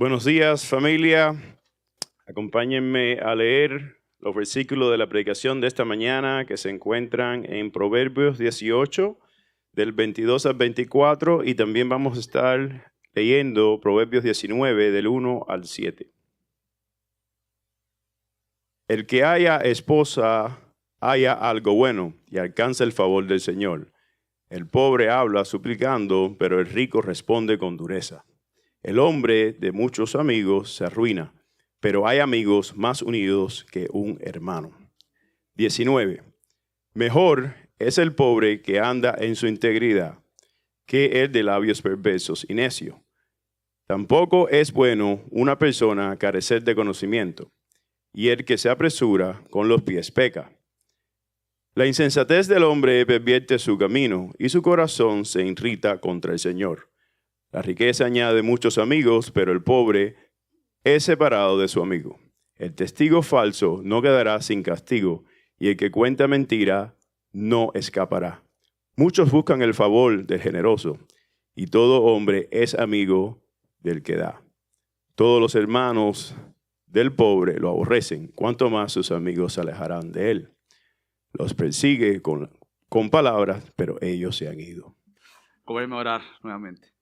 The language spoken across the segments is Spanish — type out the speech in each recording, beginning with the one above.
Buenos días, familia. Acompáñenme a leer los versículos de la predicación de esta mañana que se encuentran en Proverbios 18, del 22 al 24, y también vamos a estar leyendo Proverbios 19, del 1 al 7. El que haya esposa, haya algo bueno y alcanza el favor del Señor. El pobre habla suplicando, pero el rico responde con dureza. El hombre de muchos amigos se arruina, pero hay amigos más unidos que un hermano. 19. Mejor es el pobre que anda en su integridad que el de labios perversos y necio. Tampoco es bueno una persona carecer de conocimiento, y el que se apresura con los pies peca. La insensatez del hombre pervierte su camino, y su corazón se irrita contra el Señor. La riqueza añade muchos amigos, pero el pobre es separado de su amigo. El testigo falso no quedará sin castigo, y el que cuenta mentira no escapará. Muchos buscan el favor del generoso, y todo hombre es amigo del que da. Todos los hermanos del pobre lo aborrecen, cuanto más sus amigos se alejarán de él. Los persigue con palabras, pero ellos se han ido. Acompáñame a orar nuevamente.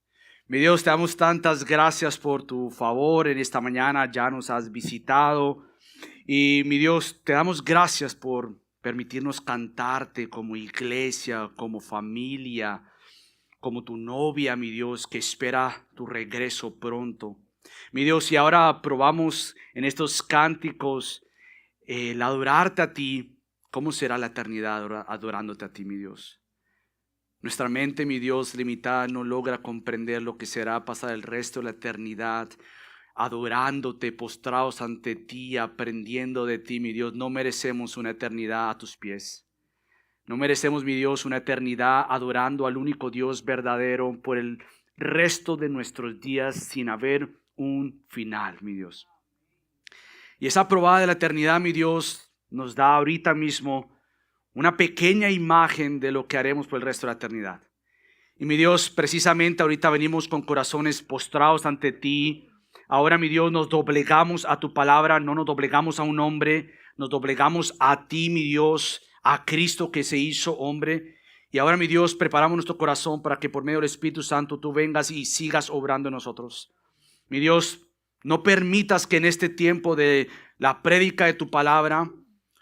Mi Dios, te damos tantas gracias por tu favor en esta mañana. Ya nos has visitado. Y mi Dios, te damos gracias por permitirnos cantarte como iglesia, como familia, como tu novia, mi Dios, que espera tu regreso pronto. Mi Dios, y ahora probamos en estos cánticos el adorarte a ti. ¿Cómo será la eternidad adorándote a ti, mi Dios? Nuestra mente, mi Dios, limitada no logra comprender lo que será pasar el resto de la eternidad adorándote, postrados ante ti, aprendiendo de ti, mi Dios. No merecemos una eternidad a tus pies. No merecemos, mi Dios, una eternidad adorando al único Dios verdadero por el resto de nuestros días sin haber un final, mi Dios. Y esa probada de la eternidad, mi Dios, nos da ahorita mismo una pequeña imagen de lo que haremos por el resto de la eternidad. Y mi Dios, precisamente ahorita venimos con corazones postrados ante ti. Ahora, mi Dios, nos doblegamos a tu palabra, no nos doblegamos a un hombre, nos doblegamos a ti, mi Dios, a Cristo que se hizo hombre. Y ahora, mi Dios, preparamos nuestro corazón para que por medio del Espíritu Santo tú vengas y sigas obrando en nosotros. Mi Dios, no permitas que en este tiempo de la prédica de tu palabra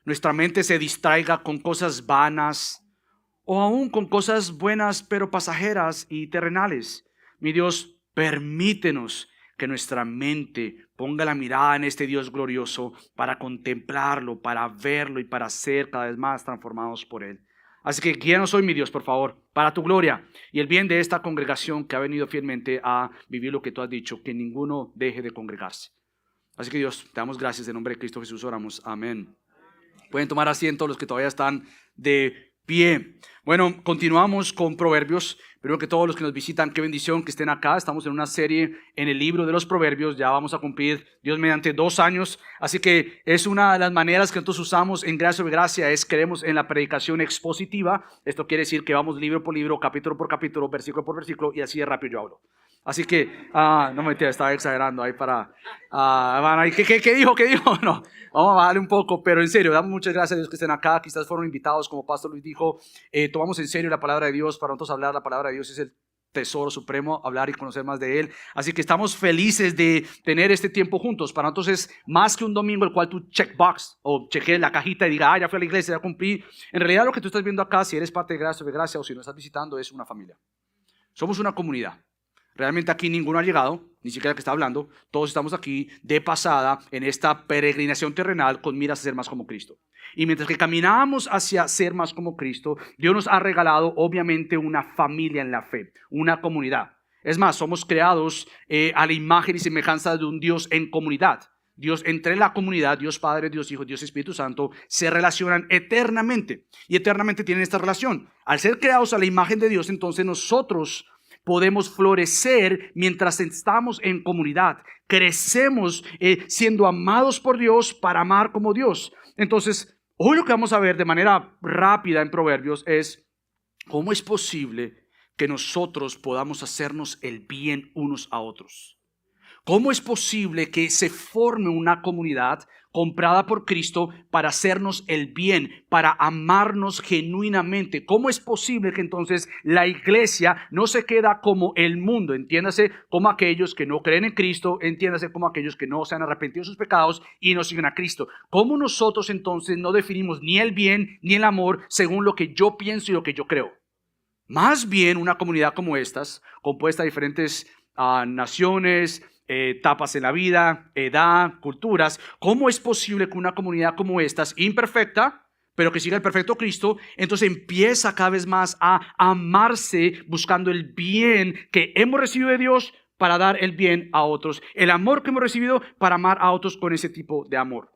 nuestra mente se distraiga con cosas vanas o aún con cosas buenas pero pasajeras y terrenales. Mi Dios, permítenos que nuestra mente ponga la mirada en este Dios glorioso para contemplarlo, para verlo y para ser cada vez más transformados por Él. Así que guíanos hoy, mi Dios, por favor, para tu gloria y el bien de esta congregación que ha venido fielmente a vivir lo que tú has dicho, que ninguno deje de congregarse. Así que Dios, te damos gracias en nombre de Cristo Jesús, oramos. Amén. Pueden tomar asiento los que todavía están de pie. Bueno, continuamos con Proverbios. Primero que todos los que nos visitan, qué bendición que estén acá. Estamos en una serie en el libro de los Proverbios. Ya vamos a cumplir, Dios mediante, 2 años. Así que es una de las maneras que nosotros usamos en Gracia sobre Gracia, es creemos en la predicación expositiva. Esto quiere decir que vamos libro por libro, capítulo por capítulo, versículo por versículo, y así de rápido yo hablo. Así que, no me entiendes, estaba exagerando ahí para... ¿Qué dijo? No, vamos a bajarle un poco, pero en serio, damos muchas gracias a Dios que estén acá. Quizás fueron invitados, como Pastor Luis dijo. Tomamos en serio la palabra de Dios. Para nosotros hablar la palabra de Dios es el tesoro supremo, hablar y conocer más de Él. Así que estamos felices de tener este tiempo juntos. Para nosotros es más que un domingo el cual tú checkbox o cheques la cajita y digas, ya fui a la iglesia, ya cumplí. En realidad lo que tú estás viendo acá, si eres parte de Gracia sobre Gracia o si nos estás visitando, es una familia. Somos una comunidad. Realmente aquí ninguno ha llegado, ni siquiera el que está hablando. Todos estamos aquí de pasada en esta peregrinación terrenal con miras a ser más como Cristo. Y mientras que caminamos hacia ser más como Cristo, Dios nos ha regalado obviamente una familia en la fe, una comunidad. Es más, somos creados a la imagen y semejanza de un Dios en comunidad. Dios entre la comunidad, Dios Padre, Dios Hijo, Dios Espíritu Santo, se relacionan eternamente. Y eternamente tienen esta relación. Al ser creados a la imagen de Dios, entonces nosotros podemos florecer mientras estamos en comunidad. Crecemos siendo amados por Dios para amar como Dios. Entonces, hoy lo que vamos a ver de manera rápida en Proverbios es cómo es posible que nosotros podamos hacernos el bien unos a otros. ¿Cómo es posible que se forme una comunidad comprada por Cristo para hacernos el bien, para amarnos genuinamente? ¿Cómo es posible que entonces la iglesia no se queda como el mundo? Entiéndase, como aquellos que no creen en Cristo, entiéndase como aquellos que no se han arrepentido de sus pecados y no siguen a Cristo. ¿Cómo nosotros entonces no definimos ni el bien ni el amor según lo que yo pienso y lo que yo creo? Más bien una comunidad como estas, compuesta de diferentes naciones, etapas en la vida, edad, culturas. ¿Cómo es posible que una comunidad como estas, imperfecta, pero que siga el perfecto Cristo, entonces empieza cada vez más a amarse buscando el bien que hemos recibido de Dios para dar el bien a otros? El amor que hemos recibido para amar a otros con ese tipo de amor.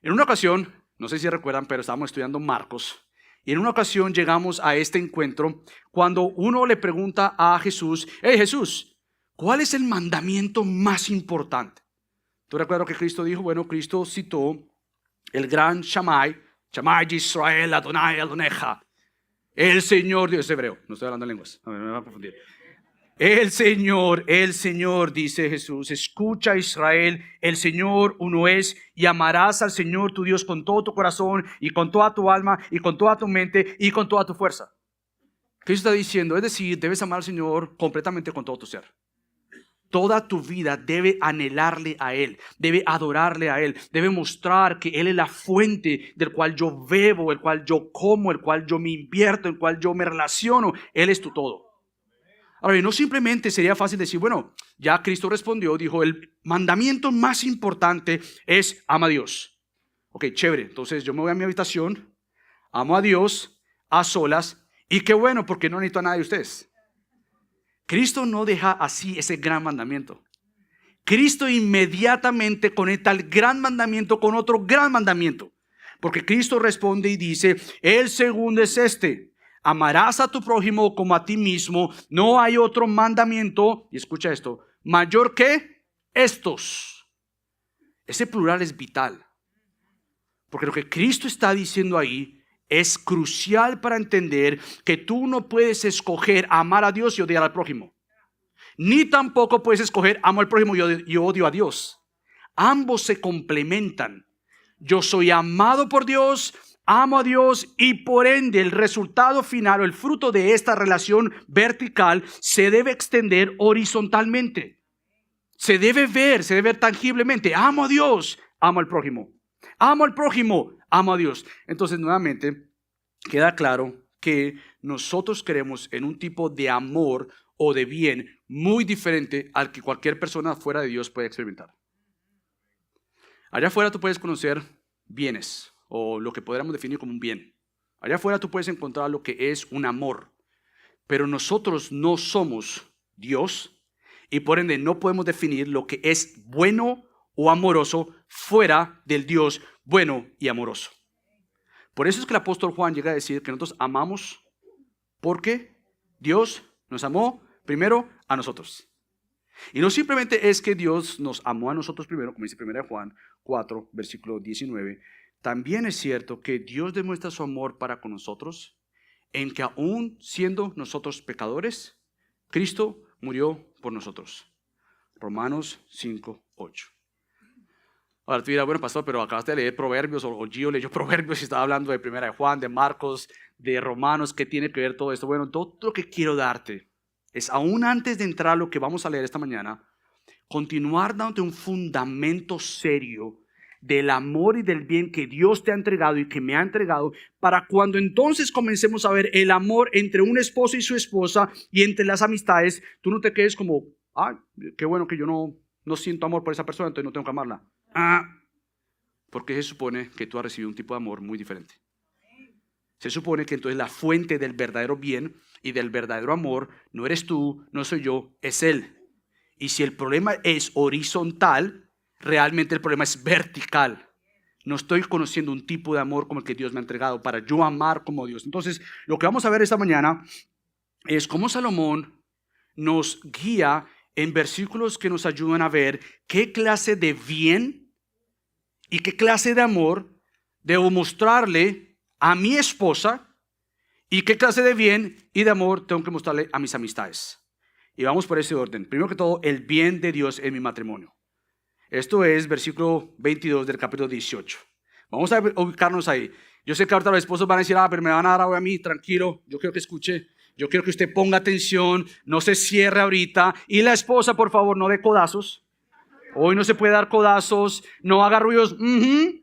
En una ocasión, no sé si recuerdan, pero estábamos estudiando Marcos. Y en una ocasión llegamos a este encuentro cuando uno le pregunta a Jesús: hey Jesús, ¿cuál es el mandamiento más importante? ¿Tú recuerdas que Cristo dijo? Bueno, Cristo citó el gran Shammai Yisrael Adonai Adoneja. El Señor, Dios es hebreo, no estoy hablando en lenguas, a ver, me va a confundir. El Señor, dice Jesús, escucha Israel, el Señor uno es, y amarás al Señor tu Dios con todo tu corazón y con toda tu alma y con toda tu mente y con toda tu fuerza. Cristo está diciendo, es decir, debes amar al Señor completamente con todo tu ser. Toda tu vida debe anhelarle a Él, debe adorarle a Él, debe mostrar que Él es la fuente del cual yo bebo, el cual yo como, el cual yo me invierto, el cual yo me relaciono. Él es tu todo. Ahora, no simplemente sería fácil decir, bueno, ya Cristo respondió, dijo, el mandamiento más importante es ama a Dios. Ok, chévere, entonces yo me voy a mi habitación, amo a Dios a solas, y qué bueno, porque no necesito a nadie de ustedes. Cristo no deja así ese gran mandamiento. Cristo inmediatamente conecta el gran mandamiento con otro gran mandamiento. Porque Cristo responde y dice, el segundo es este: amarás a tu prójimo como a ti mismo. No hay otro mandamiento, y escucha esto, mayor que estos. Ese plural es vital. Porque lo que Cristo está diciendo ahí es crucial para entender que tú no puedes escoger amar a Dios y odiar al prójimo. Ni tampoco puedes escoger amo al prójimo y odio a Dios. Ambos se complementan. Yo soy amado por Dios, amo a Dios, y por ende el resultado final o el fruto de esta relación vertical se debe extender horizontalmente. Se debe ver tangiblemente. Amo a Dios, amo al prójimo. Amo al prójimo, amo a Dios. Entonces, nuevamente, queda claro que nosotros creemos en un tipo de amor o de bien muy diferente al que cualquier persona fuera de Dios puede experimentar. Allá afuera tú puedes conocer bienes o lo que podríamos definir como un bien. Allá afuera tú puedes encontrar lo que es un amor. Pero nosotros no somos Dios y por ende no podemos definir lo que es bueno o amoroso fuera del Dios bueno y amoroso. Por eso es que el apóstol Juan llega a decir que nosotros amamos porque Dios nos amó primero a nosotros. Y no simplemente es que Dios nos amó a nosotros primero, como dice 1 Juan 4, versículo 19. También es cierto que Dios demuestra su amor para con nosotros en que aún siendo nosotros pecadores, Cristo murió por nosotros. Romanos 5, 8. Ahora tú dirás, bueno pastor, pero acabaste de leer Proverbios, o Gio leyó Proverbios y estaba hablando de 1 Juan, de Marcos, de Romanos. ¿Qué tiene que ver todo esto? Bueno, todo lo que quiero darte es, aún antes de entrar a lo que vamos a leer esta mañana, continuar dándote un fundamento serio del amor y del bien que Dios te ha entregado y que me ha entregado, para cuando entonces comencemos a ver el amor entre un esposo y su esposa y entre las amistades, tú no te quedes como, qué bueno que yo no siento amor por esa persona, entonces no tengo que amarla. Porque se supone que tú has recibido un tipo de amor muy diferente. Se supone que entonces la fuente del verdadero bien y del verdadero amor no eres tú, no soy yo, es Él. Y si el problema es horizontal, realmente el problema es vertical. No estoy conociendo un tipo de amor como el que Dios me ha entregado para yo amar como Dios. Entonces, lo que vamos a ver esta mañana es cómo Salomón nos guía en versículos que nos ayudan a ver qué clase de bien y qué clase de amor debo mostrarle a mi esposa y qué clase de bien y de amor tengo que mostrarle a mis amistades. Y vamos por ese orden. Primero que todo, el bien de Dios en mi matrimonio. Esto es versículo 22 del capítulo 18. Vamos a ubicarnos ahí. Yo sé que ahorita los esposos van a decir, pero me van a dar agua a mí, tranquilo. Yo quiero que escuche, yo quiero que usted ponga atención, no se cierre ahorita. Y la esposa, por favor, no dé codazos. Hoy no se puede dar codazos, no haga ruidos.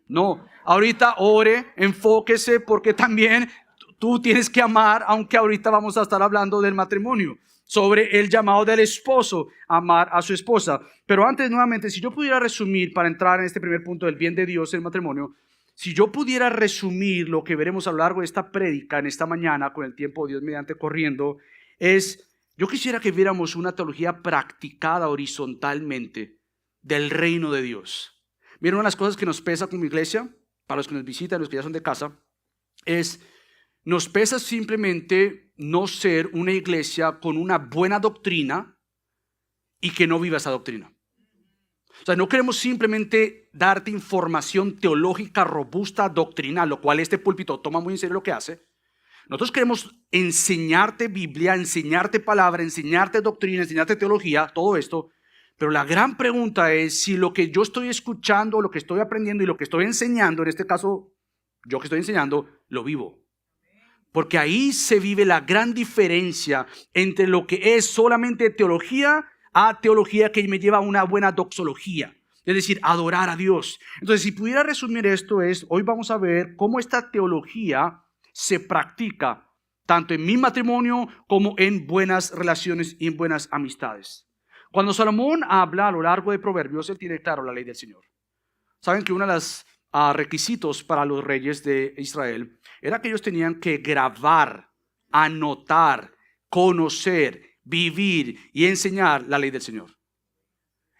No, ahorita ore, enfóquese, porque también tú tienes que amar, aunque ahorita vamos a estar hablando del matrimonio, sobre el llamado del esposo, amar a su esposa. Pero antes, nuevamente, si yo pudiera resumir, para entrar en este primer punto del bien de Dios en el matrimonio, si yo pudiera resumir lo que veremos a lo largo de esta prédica en esta mañana, con el tiempo de Dios mediante corriendo, yo quisiera que viéramos una teología practicada horizontalmente del reino de Dios. Miren, una de las cosas que nos pesa como iglesia, para los que nos visitan, los que ya son de casa, nos pesa simplemente no ser una iglesia con una buena doctrina y que no viva esa doctrina. O sea, no queremos simplemente darte información teológica robusta, doctrinal, lo cual este púlpito toma muy en serio lo que hace. Nosotros queremos enseñarte Biblia, enseñarte palabra, enseñarte doctrina, enseñarte teología, todo esto. Pero la gran pregunta es si lo que yo estoy escuchando, lo que estoy aprendiendo y lo que estoy enseñando, en este caso yo que estoy enseñando, lo vivo. Porque ahí se vive la gran diferencia entre lo que es solamente teología a teología que me lleva a una buena doxología. Es decir, adorar a Dios. Entonces, si pudiera resumir esto hoy vamos a ver cómo esta teología se practica tanto en mi matrimonio como en buenas relaciones y en buenas amistades. Cuando Salomón habla a lo largo de Proverbios, él tiene claro la ley del Señor. Saben que uno de los requisitos para los reyes de Israel era que ellos tenían que grabar, anotar, conocer, vivir y enseñar la ley del Señor.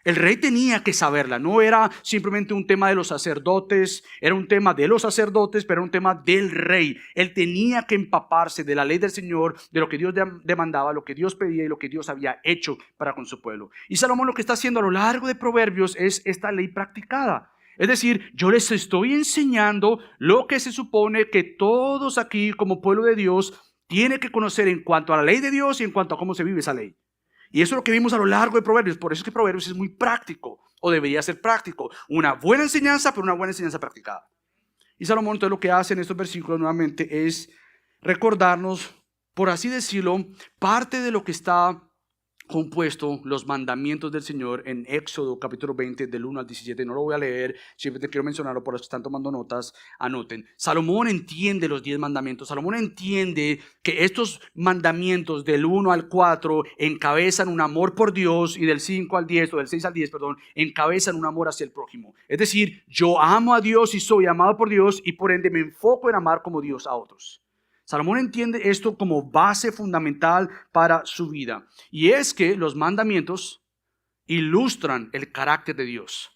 El rey tenía que saberla, no era simplemente un tema de los sacerdotes, era un tema de los sacerdotes, pero era un tema del rey. Él tenía que empaparse de la ley del Señor, de lo que Dios demandaba, lo que Dios pedía y lo que Dios había hecho para con su pueblo. Y Salomón lo que está haciendo a lo largo de Proverbios es esta ley practicada. Es decir, yo les estoy enseñando lo que se supone que todos aquí como pueblo de Dios tienen que conocer en cuanto a la ley de Dios y en cuanto a cómo se vive esa ley. Y eso es lo que vimos a lo largo de Proverbios. Por eso es que Proverbios es muy práctico, o debería ser práctico. Una buena enseñanza, pero una buena enseñanza practicada. Y Salomón entonces lo que hace en estos versículos nuevamente es recordarnos, por así decirlo, parte de lo que está compuesto los mandamientos del Señor en Éxodo capítulo 20 del 1 al 17. No lo voy a leer, simplemente quiero mencionarlo por los que están tomando notas, anoten. Salomón entiende los 10 mandamientos. Salomón entiende que estos mandamientos del 1 al 4 encabezan un amor por Dios y del 5 al 10 o del 6 al 10, encabezan un amor hacia el prójimo. Es decir, yo amo a Dios y soy amado por Dios y por ende me enfoco en amar como Dios a otros. Salomón entiende esto como base fundamental para su vida. Y es que los mandamientos ilustran el carácter de Dios.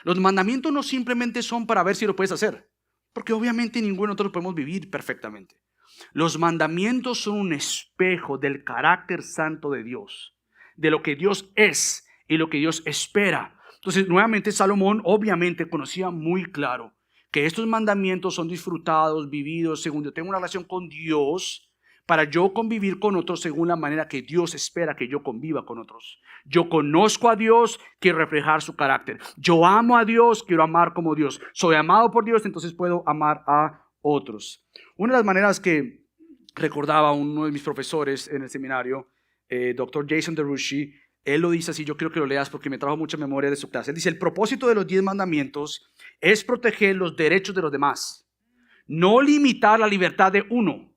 Los mandamientos no simplemente son para ver si lo puedes hacer, porque obviamente ninguno de nosotros podemos vivir perfectamente. Los mandamientos son un espejo del carácter santo de Dios, de lo que Dios es y lo que Dios espera. Entonces, nuevamente, Salomón obviamente conocía muy claro que estos mandamientos son disfrutados, vividos, según yo tengo una relación con Dios, para yo convivir con otros según la manera que Dios espera que yo conviva con otros. Yo conozco a Dios, quiero reflejar su carácter. Yo amo a Dios, quiero amar como Dios. Soy amado por Dios, entonces puedo amar a otros. Una de las maneras que recordaba uno de mis profesores en el seminario, Dr. Jason DeRushi, él lo dice así, yo quiero que lo leas porque me trajo mucha memoria de su clase. Él dice, el propósito de los 10 mandamientos es proteger los derechos de los demás, no limitar la libertad de uno,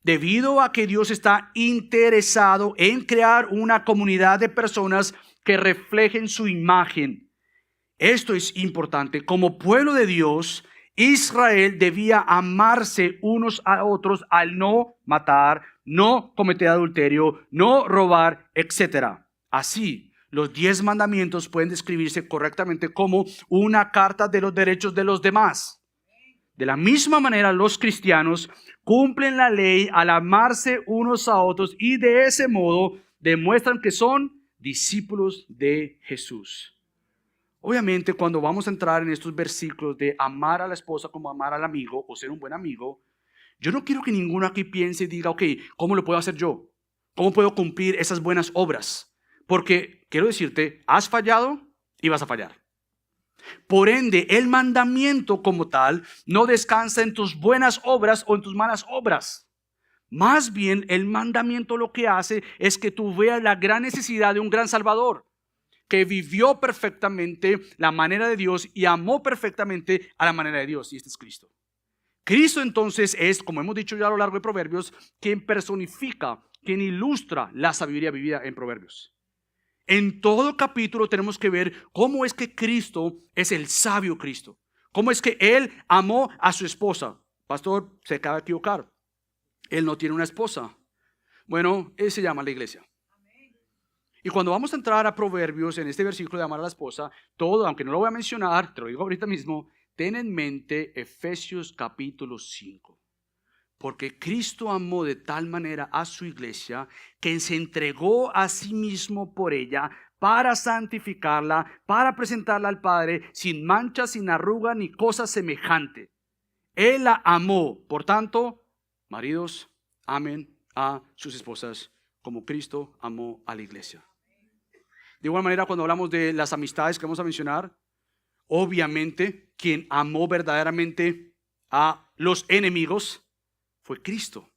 debido a que Dios está interesado en crear una comunidad de personas que reflejen su imagen. Esto es importante. Como pueblo de Dios, Israel debía amarse unos a otros al no matar, no cometer adulterio, no robar, etc. Así, los 10 mandamientos pueden describirse correctamente como una carta de los derechos de los demás. De la misma manera, los cristianos cumplen la ley al amarse unos a otros y de ese modo demuestran que son discípulos de Jesús. Obviamente, cuando vamos a entrar en estos versículos de amar a la esposa como amar al amigo o ser un buen amigo, yo no quiero que ninguno aquí piense y diga, ok, ¿cómo lo puedo hacer yo? ¿Cómo puedo cumplir esas buenas obras? Porque quiero decirte, has fallado y vas a fallar. Por ende, el mandamiento como tal no descansa en tus buenas obras o en tus malas obras. Más bien, el mandamiento lo que hace es que tú veas la gran necesidad de un gran Salvador, que vivió perfectamente la manera de Dios y amó perfectamente a la manera de Dios. Y este es Cristo. Cristo entonces es, como hemos dicho ya a lo largo de Proverbios, quien personifica, quien ilustra la sabiduría vivida en Proverbios. En todo capítulo tenemos que ver cómo es que Cristo es el sabio Cristo. Cómo es que Él amó a su esposa. Pastor, se acaba de equivocar. Él no tiene una esposa. Bueno, él se llama la iglesia. Y cuando vamos a entrar a Proverbios, en este versículo de amar a la esposa, todo, aunque no lo voy a mencionar, te lo digo ahorita mismo, ten en mente Efesios capítulo 5. Porque Cristo amó de tal manera a su iglesia que se entregó a sí mismo por ella para santificarla, para presentarla al Padre sin mancha, sin arruga ni cosa semejante. Él la amó. Por tanto, maridos, amen a sus esposas como Cristo amó a la iglesia. De igual manera, cuando hablamos de las amistades que vamos a mencionar, obviamente quien amó verdaderamente a los enemigos fue Cristo,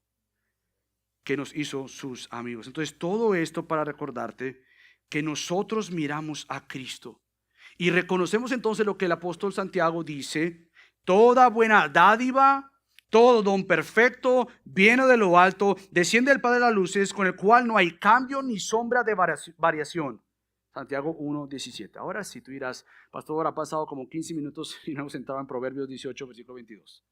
que nos hizo sus amigos. Entonces, todo esto para recordarte que nosotros miramos a Cristo y reconocemos entonces lo que el apóstol Santiago dice: toda buena dádiva, todo don perfecto viene de lo alto, desciende del Padre de las luces, con el cual no hay cambio ni sombra de variación. Santiago 1:17. Ahora sí, tú dirás, pastor, ha pasado como 15 minutos y no hemos entrado en Proverbios 18, versículo 22.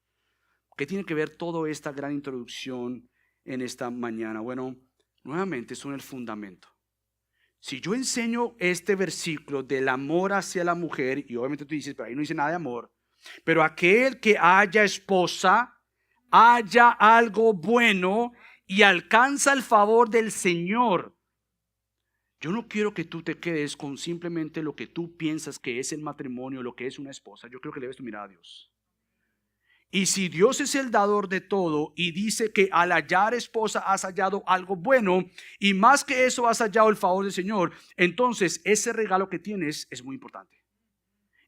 ¿Qué tiene que ver toda esta gran introducción en esta mañana? Bueno, nuevamente son el fundamento. Si yo enseño este versículo del amor hacia la mujer, y obviamente tú dices, pero ahí no dice nada de amor, pero aquel que haya esposa, haya algo bueno y alcanza el favor del Señor. Yo no quiero que tú te quedes con simplemente lo que tú piensas que es el matrimonio, lo que es una esposa. Yo creo que debes mirar a Dios. Y si Dios es el dador de todo y dice que al hallar esposa has hallado algo bueno y más que eso has hallado el favor del Señor, entonces ese regalo que tienes es muy importante.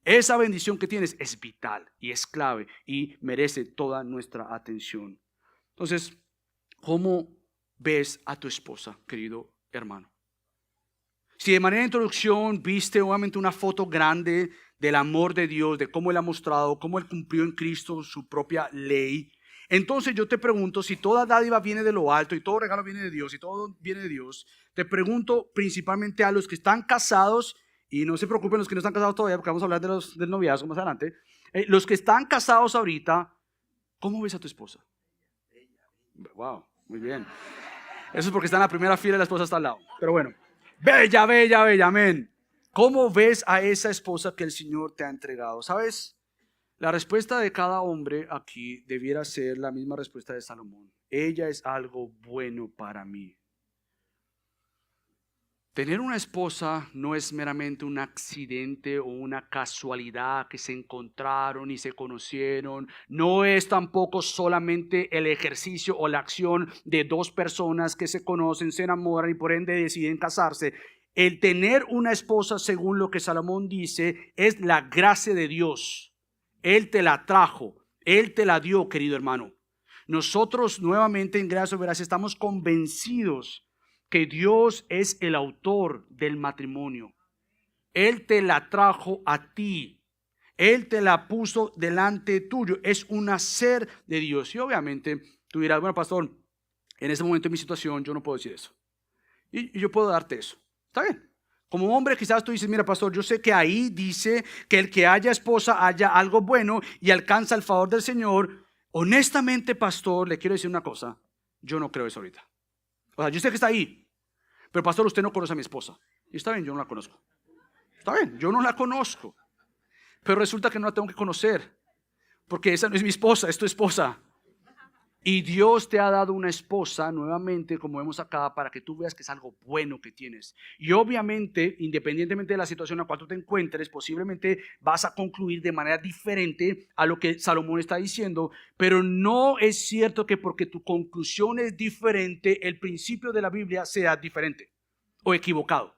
Esa bendición que tienes es vital y es clave y merece toda nuestra atención. Entonces, ¿cómo ves a tu esposa, querido hermano? Si de manera de introducción viste obviamente una foto grande del amor de Dios, de cómo Él ha mostrado, cómo Él cumplió en Cristo su propia ley, entonces yo te pregunto, si toda dádiva viene de lo alto y todo regalo viene de Dios y todo viene de Dios, te pregunto principalmente a los que están casados, y no se preocupen los que no están casados todavía, porque vamos a hablar del noviazgo más adelante, los que están casados ahorita, ¿cómo ves a tu esposa? Wow, muy bien. Eso es porque está en la primera fila y la esposa está al lado, pero bueno. Bella, bella, bella, amén. ¿Cómo ves a esa esposa que el Señor te ha entregado? ¿Sabes? La respuesta de cada hombre aquí debiera ser la misma respuesta de Salomón. Ella es algo bueno para mí. Tener una esposa no es meramente un accidente o una casualidad que se encontraron y se conocieron. No es tampoco solamente el ejercicio o la acción de dos personas que se conocen, se enamoran y por ende deciden casarse. El tener una esposa, según lo que Salomón dice, es la gracia de Dios. Él te la trajo, Él te la dio, querido hermano. Nosotros nuevamente en Gracia Verás estamos convencidos que Dios es el autor del matrimonio. Él te la trajo a ti. Él te la puso delante tuyo. Es un hacer de Dios. Y obviamente tú dirás, bueno, pastor, en ese momento de mi situación yo no puedo decir eso. Y yo puedo darte eso. Está bien. Como hombre quizás tú dices, mira pastor, yo sé que ahí dice que el que haya esposa haya algo bueno y alcanza el favor del Señor. Honestamente, pastor, le quiero decir una cosa. Yo no creo eso ahorita. O sea, yo sé que está ahí. Pero pastor, usted no conoce a mi esposa. Y está bien, yo no la conozco. Está bien, yo no la conozco. Pero resulta que no la tengo que conocer. Porque esa no es mi esposa, es tu esposa. Y Dios te ha dado una esposa, nuevamente, como vemos acá, para que tú veas que es algo bueno que tienes. Y obviamente, independientemente de la situación en la cual tú te encuentres, posiblemente vas a concluir de manera diferente a lo que Salomón está diciendo, pero no es cierto que porque tu conclusión es diferente, el principio de la Biblia sea diferente o equivocado.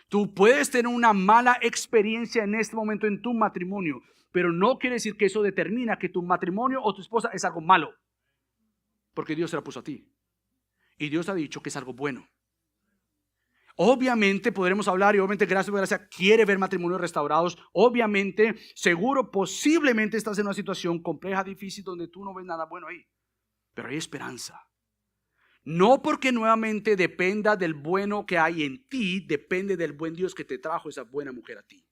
Tú puedes tener una mala experiencia en este momento en tu matrimonio, pero no quiere decir que eso determina que tu matrimonio o tu esposa es algo malo. Porque Dios se la puso a ti. Y Dios ha dicho que es algo bueno. Obviamente podremos hablar y obviamente gracia quiere ver matrimonios restaurados. Obviamente, seguro, posiblemente estás en una situación compleja, difícil, donde tú no ves nada bueno ahí. Pero hay esperanza. No porque nuevamente dependa del bueno que hay en ti, depende del buen Dios que te trajo esa buena mujer a ti.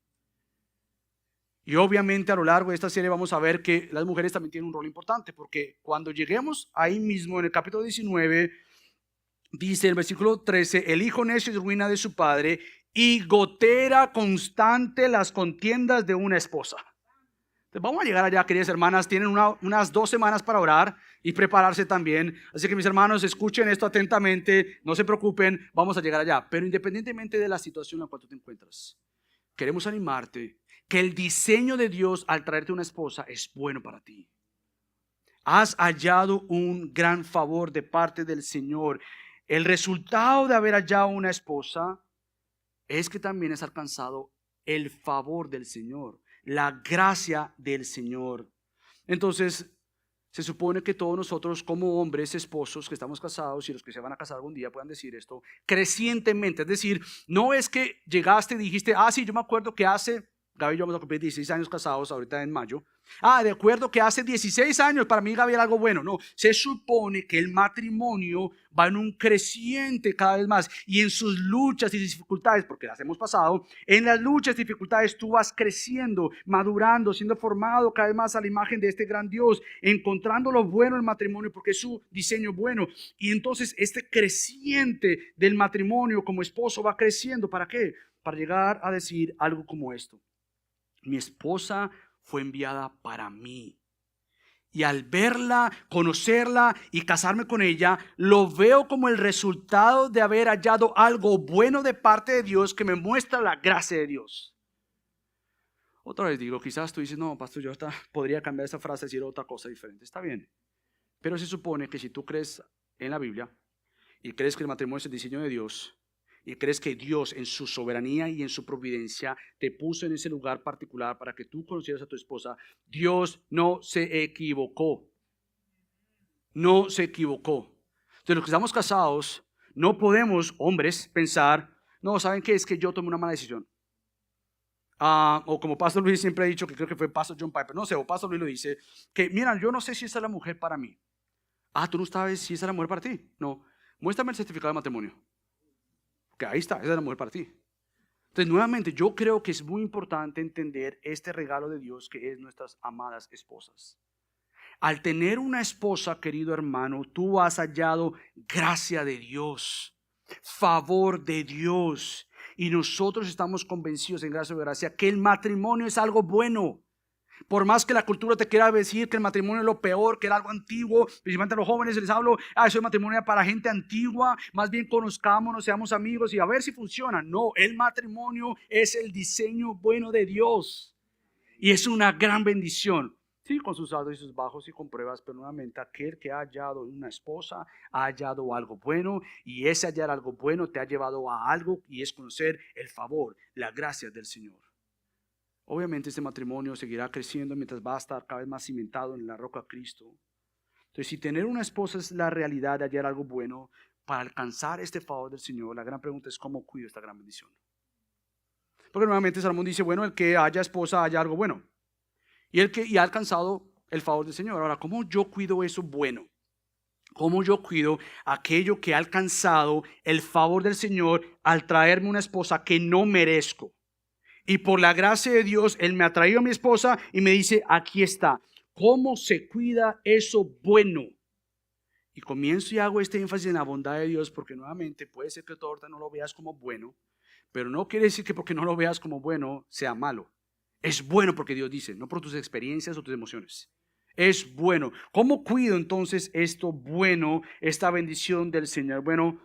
Y obviamente a lo largo de esta serie vamos a ver que las mujeres también tienen un rol importante, porque cuando lleguemos ahí mismo en el capítulo 19, dice el versículo 13, el hijo necio es ruina de su padre y gotera constante las contiendas de una esposa. Entonces vamos a llegar allá, queridas hermanas, tienen unas 2 semanas para orar y prepararse también. Así que mis hermanos, escuchen esto atentamente, no se preocupen, vamos a llegar allá. Pero independientemente de la situación en la cual tú te encuentras, queremos animarte que el diseño de Dios al traerte una esposa es bueno para ti. Has hallado un gran favor de parte del Señor. El resultado de haber hallado una esposa es que también has alcanzado el favor del Señor, la gracia del Señor. Entonces, se supone que todos nosotros como hombres, esposos que estamos casados y los que se van a casar algún día puedan decir esto crecientemente. Es decir, no es que llegaste y dijiste, sí, yo me acuerdo que Gaby y yo vamos a cumplir 16 años casados ahorita en mayo. De acuerdo que hace 16 años para mí Gaby era algo bueno. No, se supone que el matrimonio va en un creciente cada vez más y en sus luchas y dificultades, porque las hemos pasado, en las luchas y dificultades tú vas creciendo, madurando, siendo formado cada vez más a la imagen de este gran Dios, encontrando lo bueno en el matrimonio porque es su diseño bueno. Y entonces este creciente del matrimonio como esposo va creciendo. ¿Para qué? Para llegar a decir algo como esto: mi esposa fue enviada para mí. Y al verla, conocerla y casarme con ella, lo veo como el resultado de haber hallado algo bueno de parte de Dios que me muestra la gracia de Dios. Otra vez digo, quizás tú dices, no, pastor, yo podría cambiar esa frase y decir otra cosa diferente. Está bien. Pero se supone que si tú crees en la Biblia y crees que el matrimonio es el diseño de Dios, y crees que Dios en su soberanía y en su providencia te puso en ese lugar particular para que tú conocieras a tu esposa, Dios no se equivocó. No se equivocó. Entonces los que estamos casados no podemos, hombres, pensar, no, ¿saben qué? Es que yo tomé una mala decisión. O como Pastor Luis siempre ha dicho, que creo que fue Pastor John Piper, no sé, o Pastor Luis lo dice, que mira, yo no sé si esa es la mujer para mí. Tú no sabes si esa es la mujer para ti. No, muéstrame el certificado de matrimonio. Que ahí está, esa es la mujer para ti. Entonces, nuevamente, yo creo que es muy importante entender este regalo de Dios que es nuestras amadas esposas. Al tener una esposa, querido hermano, tú has hallado gracia de Dios, favor de Dios. Y nosotros estamos convencidos en gracia que el matrimonio es algo bueno. Por más que la cultura te quiera decir que el matrimonio es lo peor, que era algo antiguo, principalmente a los jóvenes les hablo, eso es matrimonio para gente antigua, más bien conozcámonos, seamos amigos y a ver si funciona. No, el matrimonio es el diseño bueno de Dios y es una gran bendición. Sí, con sus altos y sus bajos y con pruebas, pero nuevamente aquel que ha hallado una esposa ha hallado algo bueno y ese hallar algo bueno te ha llevado a algo y es conocer el favor, la gracia del Señor. Obviamente este matrimonio seguirá creciendo mientras va a estar cada vez más cimentado en la roca Cristo. Entonces, si tener una esposa es la realidad de hallar algo bueno para alcanzar este favor del Señor, la gran pregunta es cómo cuido esta gran bendición. Porque nuevamente Salomón dice, bueno, el que haya esposa haya algo bueno. Y el que ha alcanzado el favor del Señor. Ahora, ¿cómo yo cuido eso bueno? ¿Cómo yo cuido aquello que ha alcanzado el favor del Señor al traerme una esposa que no merezco? Y por la gracia de Dios, Él me ha traído a mi esposa y me dice, aquí está. ¿Cómo se cuida eso bueno? Y comienzo y hago este énfasis en la bondad de Dios, porque nuevamente puede ser que tú ahorita no lo veas como bueno, pero no quiere decir que porque no lo veas como bueno sea malo. Es bueno porque Dios dice, no por tus experiencias o tus emociones. es bueno. ¿Cómo cuido entonces esto bueno, esta bendición del Señor? Bueno,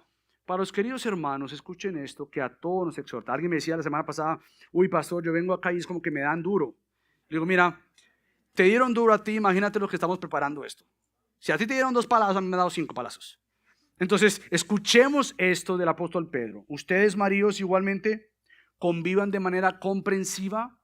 para los queridos hermanos, escuchen esto que a todos nos exhorta. Alguien me decía la semana pasada, uy, pastor, yo vengo acá y es como que me dan duro. Le digo, mira, te dieron duro a ti, imagínate lo que estamos preparando esto. Si a ti te dieron 2 palazos, a mí me han dado 5 palazos. Entonces, escuchemos esto del apóstol Pedro. Ustedes, maridos, igualmente, convivan de manera comprensiva.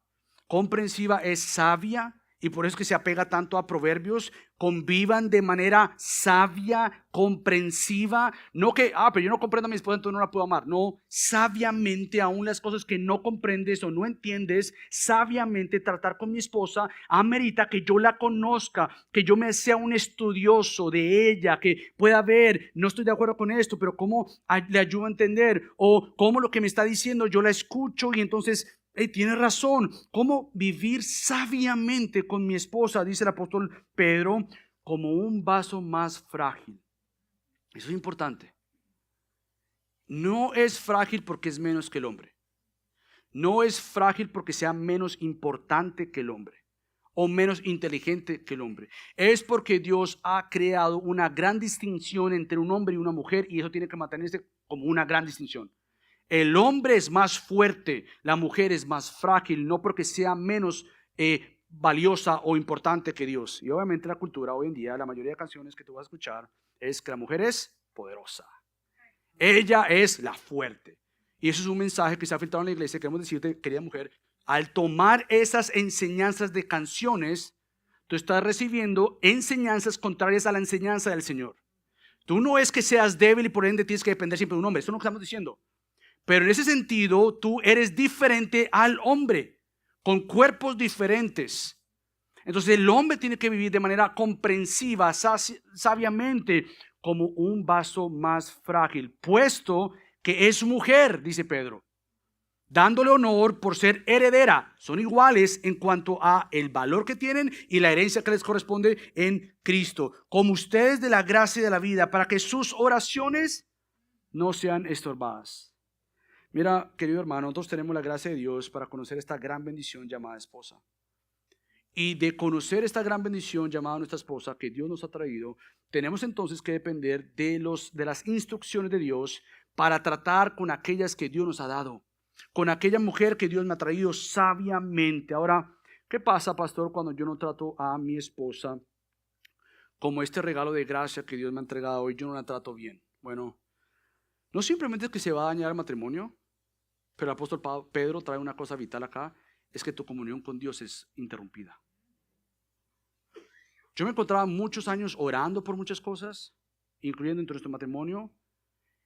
Comprensiva es sabia y por eso es que se apega tanto a Proverbios. Convivan de manera sabia, comprensiva. No que, pero yo no comprendo a mi esposa, entonces no la puedo amar. No, sabiamente, aún las cosas que no comprendes o no entiendes, sabiamente tratar con mi esposa amerita que yo la conozca, que yo me sea un estudioso de ella, que pueda ver, no estoy de acuerdo con esto, pero cómo le ayudo a entender, o cómo lo que me está diciendo yo la escucho y entonces tiene razón. ¿Cómo vivir sabiamente con mi esposa? Dice el apóstol Pedro, como un vaso más frágil. Eso es importante. No es frágil porque es menos que el hombre. No es frágil porque sea menos importante que el hombre o menos inteligente que el hombre. Es porque Dios ha creado una gran distinción entre un hombre y una mujer y eso tiene que mantenerse como una gran distinción. El hombre es más fuerte, la mujer es más frágil, no porque sea menos valiosa o importante que Dios. Y obviamente la cultura hoy en día, la mayoría de canciones que tú vas a escuchar es que la mujer es poderosa. Ella es la fuerte. Y eso es un mensaje que se ha filtrado en la iglesia. Queremos decirte, querida mujer, al tomar esas enseñanzas de canciones, tú estás recibiendo enseñanzas contrarias a la enseñanza del Señor. Tú no es que seas débil y por ende tienes que depender siempre de un hombre. Eso es lo que estamos diciendo. Pero en ese sentido, tú eres diferente al hombre, con cuerpos diferentes. Entonces el hombre tiene que vivir de manera comprensiva, sabiamente, como un vaso más frágil, puesto que es mujer, dice Pedro, dándole honor por ser heredera. Son iguales en cuanto a el valor que tienen y la herencia que les corresponde en Cristo, como ustedes de la gracia de la vida, para que sus oraciones no sean estorbadas. Mira, querido hermano, nosotros tenemos la gracia de Dios para conocer esta gran bendición llamada esposa. Y de conocer esta gran bendición llamada nuestra esposa que Dios nos ha traído, tenemos entonces que depender de las instrucciones de Dios para tratar con aquellas que Dios nos ha dado, con aquella mujer que Dios me ha traído sabiamente. Ahora, ¿qué pasa, pastor, cuando yo no trato a mi esposa como este regalo de gracia que Dios me ha entregado y yo no la trato bien? Bueno, no simplemente es que se va a dañar el matrimonio, pero el apóstol Pedro trae una cosa vital acá, es que tu comunión con Dios es interrumpida. Yo me encontraba muchos años orando por muchas cosas, incluyendo entre nuestro matrimonio,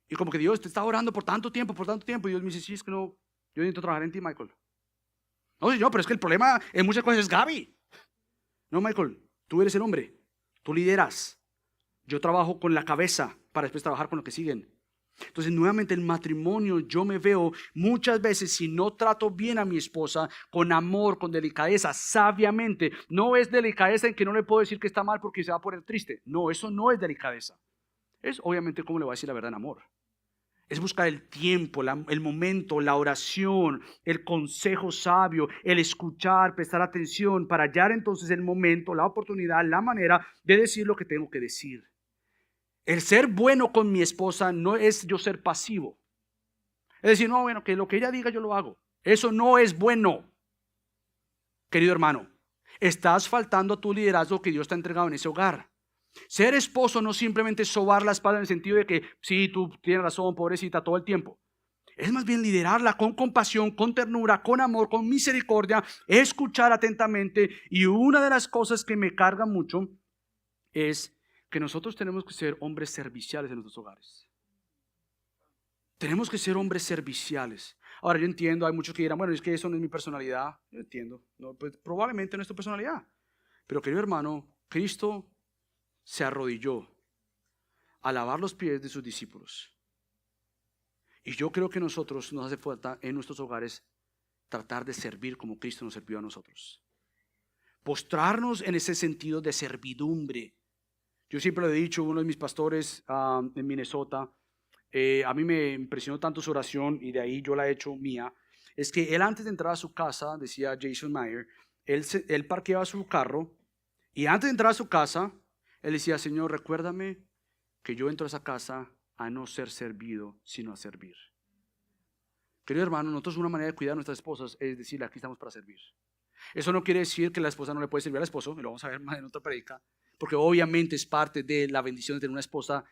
y como que Dios te está orando por tanto tiempo, y Dios me dice, sí, es que no, yo necesito trabajar en ti, Michael. No, Señor, pero es que el problema en muchas cosas es Gaby. No, Michael, tú eres el hombre, tú lideras, yo trabajo con la cabeza para después trabajar con lo que siguen. Entonces nuevamente el matrimonio, yo me veo muchas veces, si no trato bien a mi esposa con amor, con delicadeza, sabiamente. No es delicadeza en que no le puedo decir que está mal porque se va a poner triste. No, eso no es delicadeza. Es obviamente cómo le voy a decir la verdad en amor. Es buscar el tiempo, el momento, la oración, el consejo sabio, el escuchar, prestar atención para hallar entonces el momento, la oportunidad, la manera de decir lo que tengo que decir. El ser bueno con mi esposa no es yo ser pasivo. Es decir, no, bueno, que lo que ella diga yo lo hago. Eso no es bueno. Querido hermano, estás faltando a tu liderazgo que Dios te ha entregado en ese hogar. Ser esposo no simplemente sobar la espada en el sentido de que sí, tú tienes razón, pobrecita, todo el tiempo. Es más bien liderarla con compasión, con ternura, con amor, con misericordia, escuchar atentamente. Y una de las cosas que me carga mucho es que nosotros tenemos que ser hombres serviciales en nuestros hogares. Tenemos que ser hombres serviciales. Ahora yo entiendo, hay muchos que dirán, bueno, es que eso no es mi personalidad. Yo entiendo, no, pues, probablemente no es tu personalidad. Pero querido hermano, Cristo se arrodilló a lavar los pies de sus discípulos. Y yo creo que nosotros nos hace falta en nuestros hogares tratar de servir como Cristo nos sirvió a nosotros. Postrarnos en ese sentido de servidumbre. Yo siempre le he dicho a uno de mis pastores en Minnesota, a mí me impresionó tanto su oración y de ahí yo la he hecho mía, es que él antes de entrar a su casa, decía Jason Meyer, él parqueaba su carro Y antes de entrar a su casa, él decía, Señor, recuérdame que yo entro a esa casa a no ser servido, sino a servir. Querido hermano, nosotros una manera de cuidar a nuestras esposas es decirle, aquí estamos para servir. Eso no quiere decir que la esposa no le puede servir al esposo, y lo vamos a ver más en otra predica, porque obviamente es parte de la bendición de tener una esposa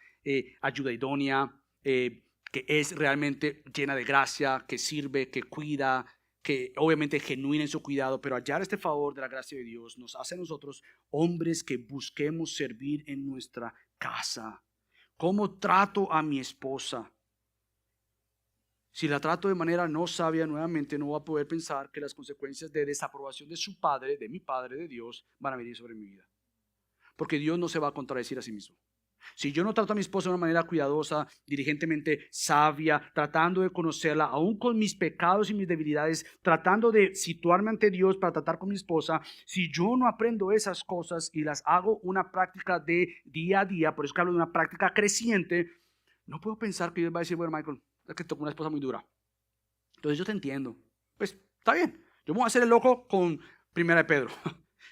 ayuda idónea, que es realmente llena de gracia, que sirve, que cuida, que obviamente es genuina en su cuidado, pero hallar este favor de la gracia de Dios nos hace a nosotros hombres que busquemos servir en nuestra casa. ¿Cómo trato a mi esposa? Si la trato de manera no sabia, nuevamente no va a poder pensar que las consecuencias de desaprobación de su padre, de mi padre, de Dios, van a venir sobre mi vida. Porque Dios no se va a contradecir a sí mismo. Si yo no trato a mi esposa de una manera cuidadosa, diligentemente sabia, tratando de conocerla, aún con mis pecados y mis debilidades, tratando de situarme ante Dios para tratar con mi esposa, si yo no aprendo esas cosas y las hago una práctica de día a día, por eso que hablo de una práctica creciente, no puedo pensar que Dios va a decir, bueno, Michael, es que tengo una esposa muy dura. Entonces yo te entiendo. Pues está bien, yo me voy a hacer el loco con Primera de Pedro.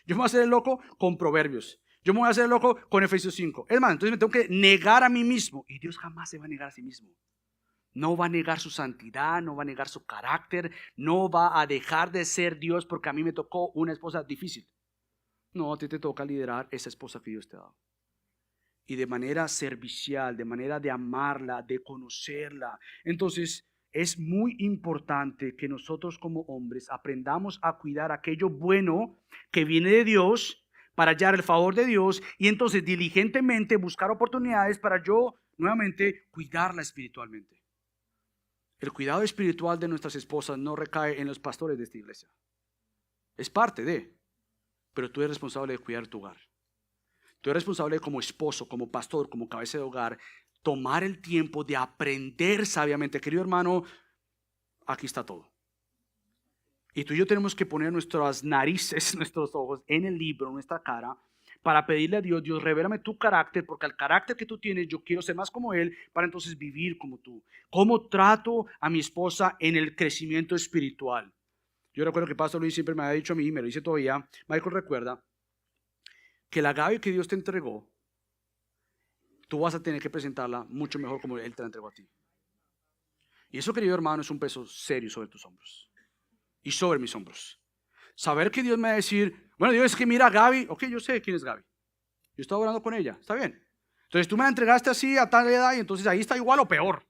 Yo me voy a hacer el loco con Proverbios. Yo me voy a hacer loco con Efesios 5. Es más, entonces me tengo que negar a mí mismo. Y Dios jamás se va a negar a sí mismo. No va a negar su santidad, no va a negar su carácter, no va a dejar de ser Dios porque a mí me tocó una esposa difícil. No, a ti te toca liderar esa esposa que Dios te ha dado. Y de manera servicial, de manera de amarla, de conocerla. Entonces, es muy importante que nosotros como hombres aprendamos a cuidar aquello bueno que viene de Dios, para hallar el favor de Dios y entonces diligentemente buscar oportunidades para yo nuevamente cuidarla espiritualmente. El cuidado espiritual de nuestras esposas no recae en los pastores de esta iglesia. Es parte de, pero tú eres responsable de cuidar tu hogar. Tú eres responsable como esposo, como pastor, como cabeza de hogar, tomar el tiempo de aprender sabiamente. Querido hermano, aquí está todo. Y tú y yo tenemos que poner nuestras narices, nuestros ojos en el libro, nuestra cara, para pedirle a Dios, Dios, revélame tu carácter, porque al carácter que tú tienes, yo quiero ser más como Él, para entonces vivir como tú. ¿Cómo trato a mi esposa en el crecimiento espiritual? Yo recuerdo que Pastor Luis siempre me ha dicho a mí, me lo dice todavía, Michael, recuerda que la Gaby que Dios te entregó, tú vas a tener que presentarla mucho mejor como Él te la entregó a ti. Y eso, querido hermano, es un peso serio sobre tus hombros. Y sobre mis hombros. Saber que Dios me va a decir, bueno, Dios, es que mira a Gaby. Ok, yo sé quién es Gaby. Yo estaba orando con ella, está bien. Entonces tú me la entregaste así a tal edad y entonces ahí está igual o peor.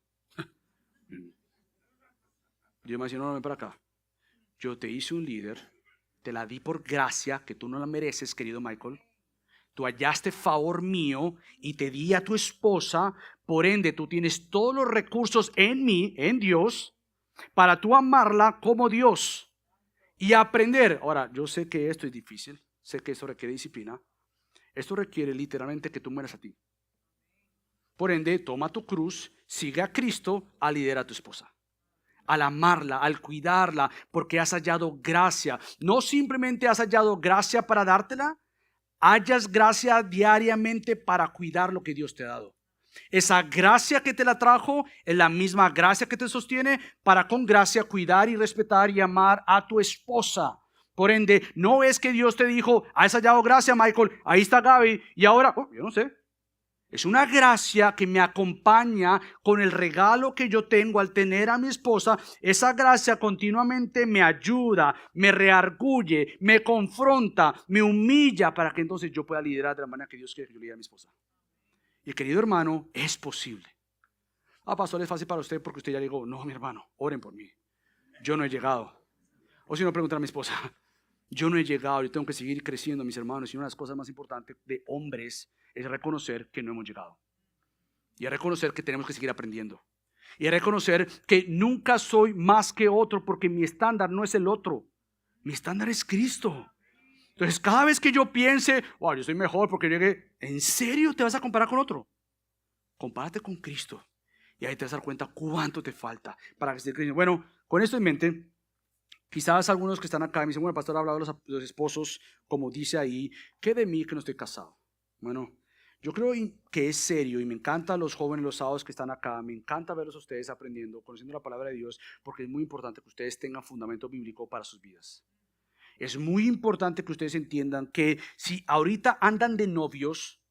Dios me dice, no, ven para acá. Yo te hice un líder, te la di por gracia, que tú no la mereces, querido Michael. Tú hallaste favor mío y te di a tu esposa. Por ende, tú tienes todos los recursos en mí, en Dios, para tú amarla como Dios y aprender. Ahora, yo sé que esto es difícil, sé que esto requiere disciplina. Esto requiere literalmente que tú mueras a ti. Por ende, toma tu cruz, sigue a Cristo, a liderar a tu esposa. Al amarla, al cuidarla, porque has hallado gracia. No simplemente has hallado gracia para dártela, hallas gracia diariamente para cuidar lo que Dios te ha dado. Esa gracia que te la trajo es la misma gracia que te sostiene para con gracia cuidar y respetar y amar a tu esposa. Por ende, no es que Dios te dijo, has hallado gracia, Michael, ahí está Gaby, y ahora, yo no sé. Es una gracia que me acompaña con el regalo que yo tengo al tener a mi esposa. Esa gracia continuamente me ayuda, me reargulle, me confronta, me humilla para que entonces yo pueda liderar de la manera que Dios quiere que yo lidere a mi esposa. Y querido hermano, es posible. Pastor, es fácil para usted porque usted ya dijo, no, mi hermano, oren por mí. Yo no he llegado. O si no, preguntar a mi esposa, yo no he llegado, yo tengo que seguir creciendo, mis hermanos. Y una de las cosas más importantes de hombres es reconocer que no hemos llegado. Y es reconocer que tenemos que seguir aprendiendo. Y es reconocer que nunca soy más que otro porque mi estándar no es el otro. Mi estándar es Cristo. Entonces, cada vez que yo piense, yo soy mejor porque llegué, ¿en serio te vas a comparar con otro? Compárate con Cristo. Y ahí te vas a dar cuenta cuánto te falta para que estés creciendo. Bueno, con esto en mente, quizás algunos que están acá me dicen, bueno, el pastor ha hablado de los esposos, como dice ahí, ¿qué de mí que no estoy casado? Bueno, yo creo que es serio y me encantan los jóvenes los sábados que están acá, me encanta verlos a ustedes aprendiendo, conociendo la palabra de Dios, porque es muy importante que ustedes tengan fundamento bíblico para sus vidas. es muy importante que ustedes entiendan que si ahorita andan de novios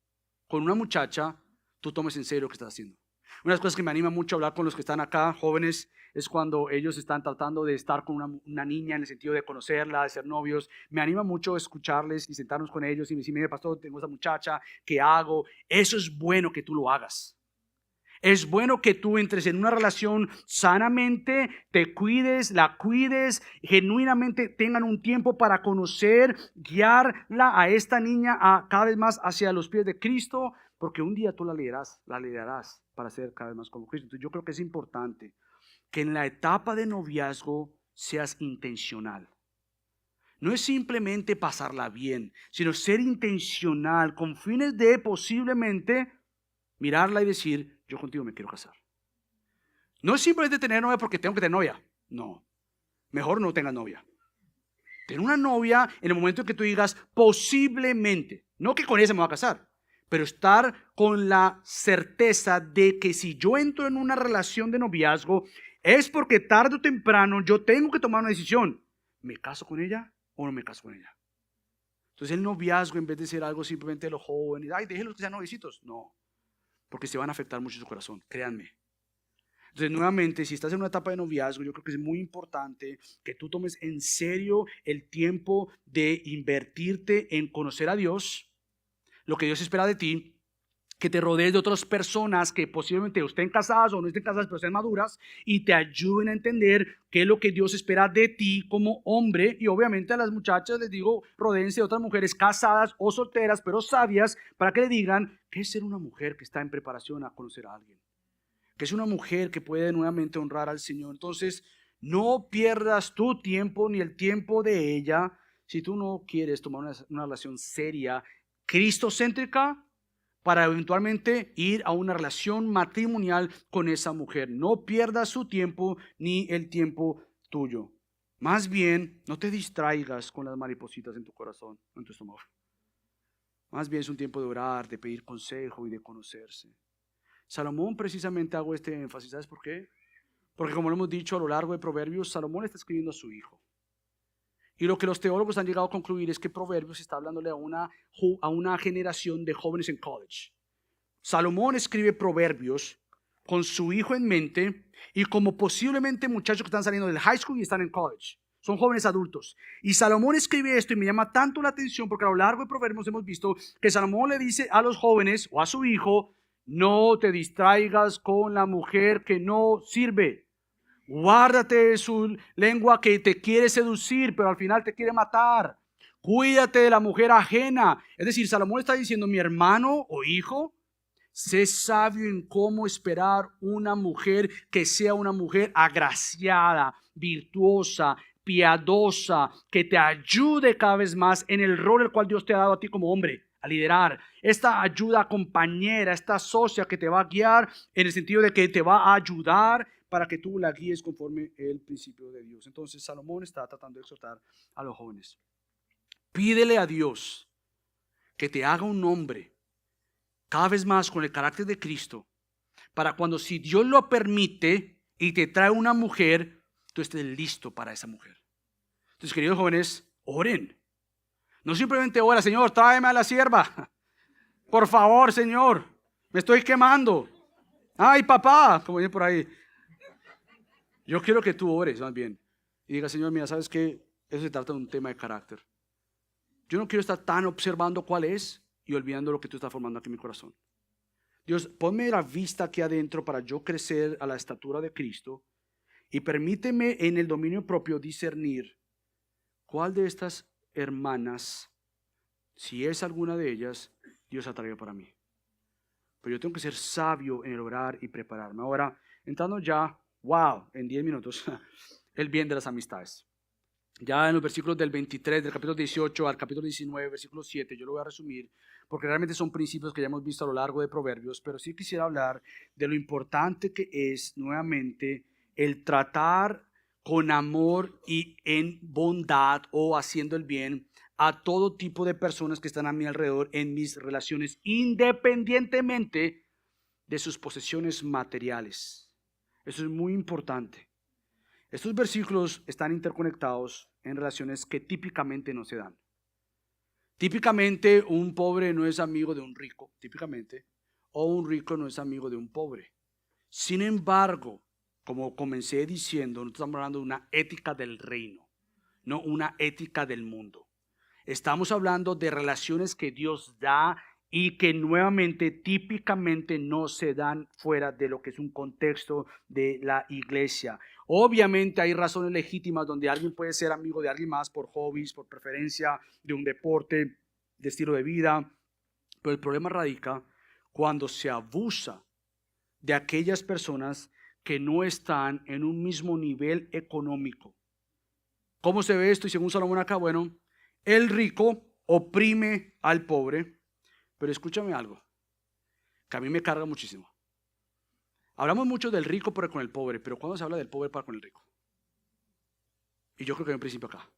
con una muchacha, tú tomes en serio lo que estás haciendo. Una de las cosas que me anima mucho a hablar con los que están acá, jóvenes, es cuando ellos están tratando de estar con una niña en el sentido de conocerla, de ser novios. Me anima mucho escucharles y sentarnos con ellos y decir, mire, pastor, tengo esa muchacha, ¿qué hago? Eso es bueno que tú lo hagas. Es bueno que tú entres en una relación sanamente, te cuides, la cuides, genuinamente tengan un tiempo para conocer, guiarla a esta niña cada vez más hacia los pies de Cristo, porque un día tú la liderarás para ser cada vez más como Cristo. Entonces yo creo que es importante que en la etapa de noviazgo seas intencional. No es simplemente pasarla bien, sino ser intencional con fines de posiblemente mirarla y decir, yo contigo me quiero casar. No es simplemente tener novia porque tengo que tener novia. No, mejor no tengas novia. Ten una novia en el momento en que tú digas posiblemente, no que con ella me voy a casar, pero estar con la certeza de que si yo entro en una relación de noviazgo es porque tarde o temprano yo tengo que tomar una decisión. ¿Me caso con ella o no me caso con ella? Entonces el noviazgo, en vez de ser algo simplemente de los jóvenes, ay, déjenlos que sean novicitos, no, porque se van a afectar mucho su corazón, créanme. Entonces, nuevamente, si estás en una etapa de noviazgo, yo creo que es muy importante que tú tomes en serio el tiempo de invertirte en conocer a Dios, lo que Dios espera de ti, que te rodees de otras personas que posiblemente estén casadas o no estén casadas, pero estén maduras y te ayuden a entender qué es lo que Dios espera de ti como hombre. Y obviamente a las muchachas les digo, rodéense de otras mujeres casadas o solteras, pero sabias, para que le digan qué es ser una mujer que está en preparación a conocer a alguien, que es una mujer que puede nuevamente honrar al Señor. Entonces, no pierdas tu tiempo ni el tiempo de ella si tú no quieres tomar una relación seria, cristocéntrica, para eventualmente ir a una relación matrimonial con esa mujer. No pierdas su tiempo ni el tiempo tuyo. Más bien, no te distraigas con las maripositas en tu corazón, en tu estómago. Más bien es un tiempo de orar, de pedir consejo y de conocerse. Salomón precisamente hago este énfasis, ¿sabes por qué? Porque como lo hemos dicho a lo largo de Proverbios, Salomón está escribiendo a su hijo. Y lo que los teólogos han llegado a concluir es que Proverbios está hablándole a una generación de jóvenes en college. Salomón escribe Proverbios con su hijo en mente y como posiblemente muchachos que están saliendo del high school y están en college. Son jóvenes adultos. Y Salomón escribe esto y me llama tanto la atención porque a lo largo de Proverbios hemos visto que Salomón le dice a los jóvenes o a su hijo, no te distraigas con la mujer que no sirve. Guárdate de su lengua que te quiere seducir, pero al final te quiere matar. Cuídate de la mujer ajena. Es decir, Salomón está diciendo, mi hermano o hijo, sé sabio en cómo esperar una mujer que sea una mujer agraciada, virtuosa, piadosa, que te ayude cada vez más en el rol el cual Dios te ha dado a ti como hombre, a liderar. Esta ayuda compañera, esta socia que te va a guiar en el sentido de que te va a ayudar para que tú la guíes conforme el principio de Dios. Entonces Salomón está tratando de exhortar a los jóvenes. Pídele a Dios que te haga un hombre cada vez más con el carácter de Cristo, para cuando si Dios lo permite y te trae una mujer, tú estés listo para esa mujer. Entonces, queridos jóvenes, oren. No simplemente ora, Señor, tráeme a la sierva. Por favor, Señor, me estoy quemando. Ay, papá, como dicen por ahí. Yo quiero que tú ores más bien y digas, Señor, mira, ¿sabes qué? Eso se trata de un tema de carácter. Yo no quiero estar tan observando cuál es y olvidando lo que tú estás formando aquí en mi corazón. Dios, ponme la vista aquí adentro para yo crecer a la estatura de Cristo y permíteme en el dominio propio discernir cuál de estas hermanas, si es alguna de ellas, Dios ha traído para mí. Pero yo tengo que ser sabio en el orar y prepararme. Ahora, entrando ya, en 10 minutos, el bien de las amistades. Ya en los versículos del 23, del capítulo 18 al capítulo 19, versículo 7, yo lo voy a resumir, porque realmente son principios que ya hemos visto a lo largo de Proverbios, pero sí quisiera hablar de lo importante que es nuevamente el tratar con amor y en bondad o haciendo el bien a todo tipo de personas que están a mi alrededor en mis relaciones, independientemente de sus posesiones materiales. Eso es muy importante. Estos versículos están interconectados en relaciones que típicamente no se dan. Típicamente un pobre no es amigo de un rico, típicamente, o un rico no es amigo de un pobre. Sin embargo, como comencé diciendo, no estamos hablando de una ética del reino, no una ética del mundo. Estamos hablando de relaciones que Dios da y que nuevamente típicamente no se dan fuera de lo que es un contexto de la iglesia. Obviamente hay razones legítimas donde alguien puede ser amigo de alguien más por hobbies, por preferencia de un deporte, de estilo de vida, pero el problema radica cuando se abusa de aquellas personas que no están en un mismo nivel económico. ¿Cómo se ve esto? Y según Salomón acá, bueno, el rico oprime al pobre. Pero escúchame algo, que a mí me carga muchísimo. Hablamos mucho del rico para con el pobre, pero ¿cuándo se habla del pobre para con el rico? Y yo creo que hay un principio acá.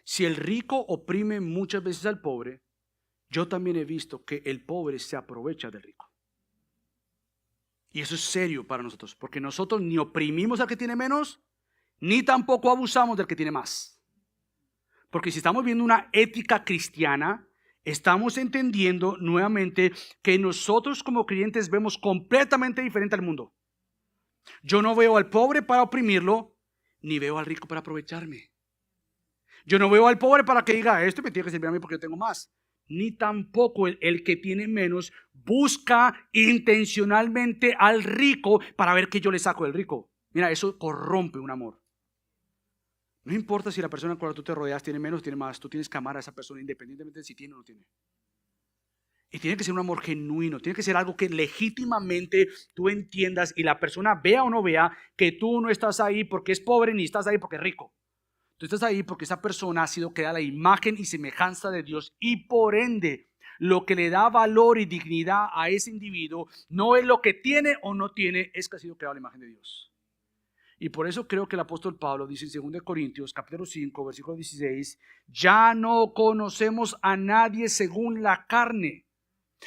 Si el rico oprime muchas veces al pobre, yo también he visto que el pobre se aprovecha del rico. Y eso es serio para nosotros, porque nosotros ni oprimimos al que tiene menos, ni tampoco abusamos del que tiene más. Porque si estamos viendo una ética cristiana, estamos entendiendo nuevamente que nosotros como creyentes vemos completamente diferente al mundo. Yo no veo al pobre para oprimirlo, ni veo al rico para aprovecharme. Yo no veo al pobre para que diga, esto me tiene que servir a mí porque yo tengo más. Ni tampoco el que tiene menos busca intencionalmente al rico para ver qué yo le saco del rico. Mira, eso corrompe un amor. No importa si la persona con la que tú te rodeas tiene menos o tiene más, tú tienes que amar a esa persona independientemente de si tiene o no tiene. Y tiene que ser un amor genuino, tiene que ser algo que legítimamente tú entiendas y la persona vea o no vea que tú no estás ahí porque es pobre ni estás ahí porque es rico. Tú estás ahí porque esa persona ha sido creada a la imagen y semejanza de Dios y por ende lo que le da valor y dignidad a ese individuo no es lo que tiene o no tiene, es que ha sido creado a la imagen de Dios. Y por eso creo que el apóstol Pablo dice en 2 Corintios capítulo 5 versículo 16, ya no conocemos a nadie según la carne.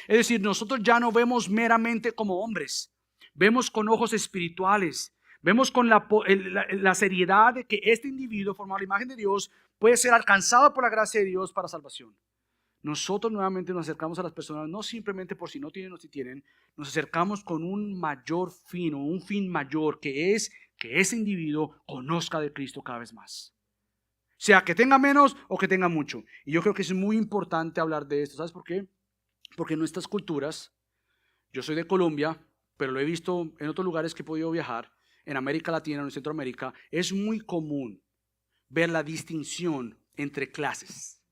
Es decir, nosotros ya no vemos meramente como hombres, vemos con ojos espirituales, vemos con la seriedad de que este individuo formado a la imagen de Dios puede ser alcanzado por la gracia de Dios para salvación. Nosotros nuevamente nos acercamos a las personas no simplemente por si no tienen o si tienen, nos acercamos con un mayor fin o un fin mayor que es que ese individuo conozca de Cristo cada vez más. Sea que tenga menos o que tenga mucho. Y yo creo que es muy importante hablar de esto. ¿Sabes por qué? Porque en nuestras culturas, yo soy de Colombia, pero lo he visto en otros lugares que he podido viajar, en América Latina, en Centroamérica, es muy común ver la distinción entre clases.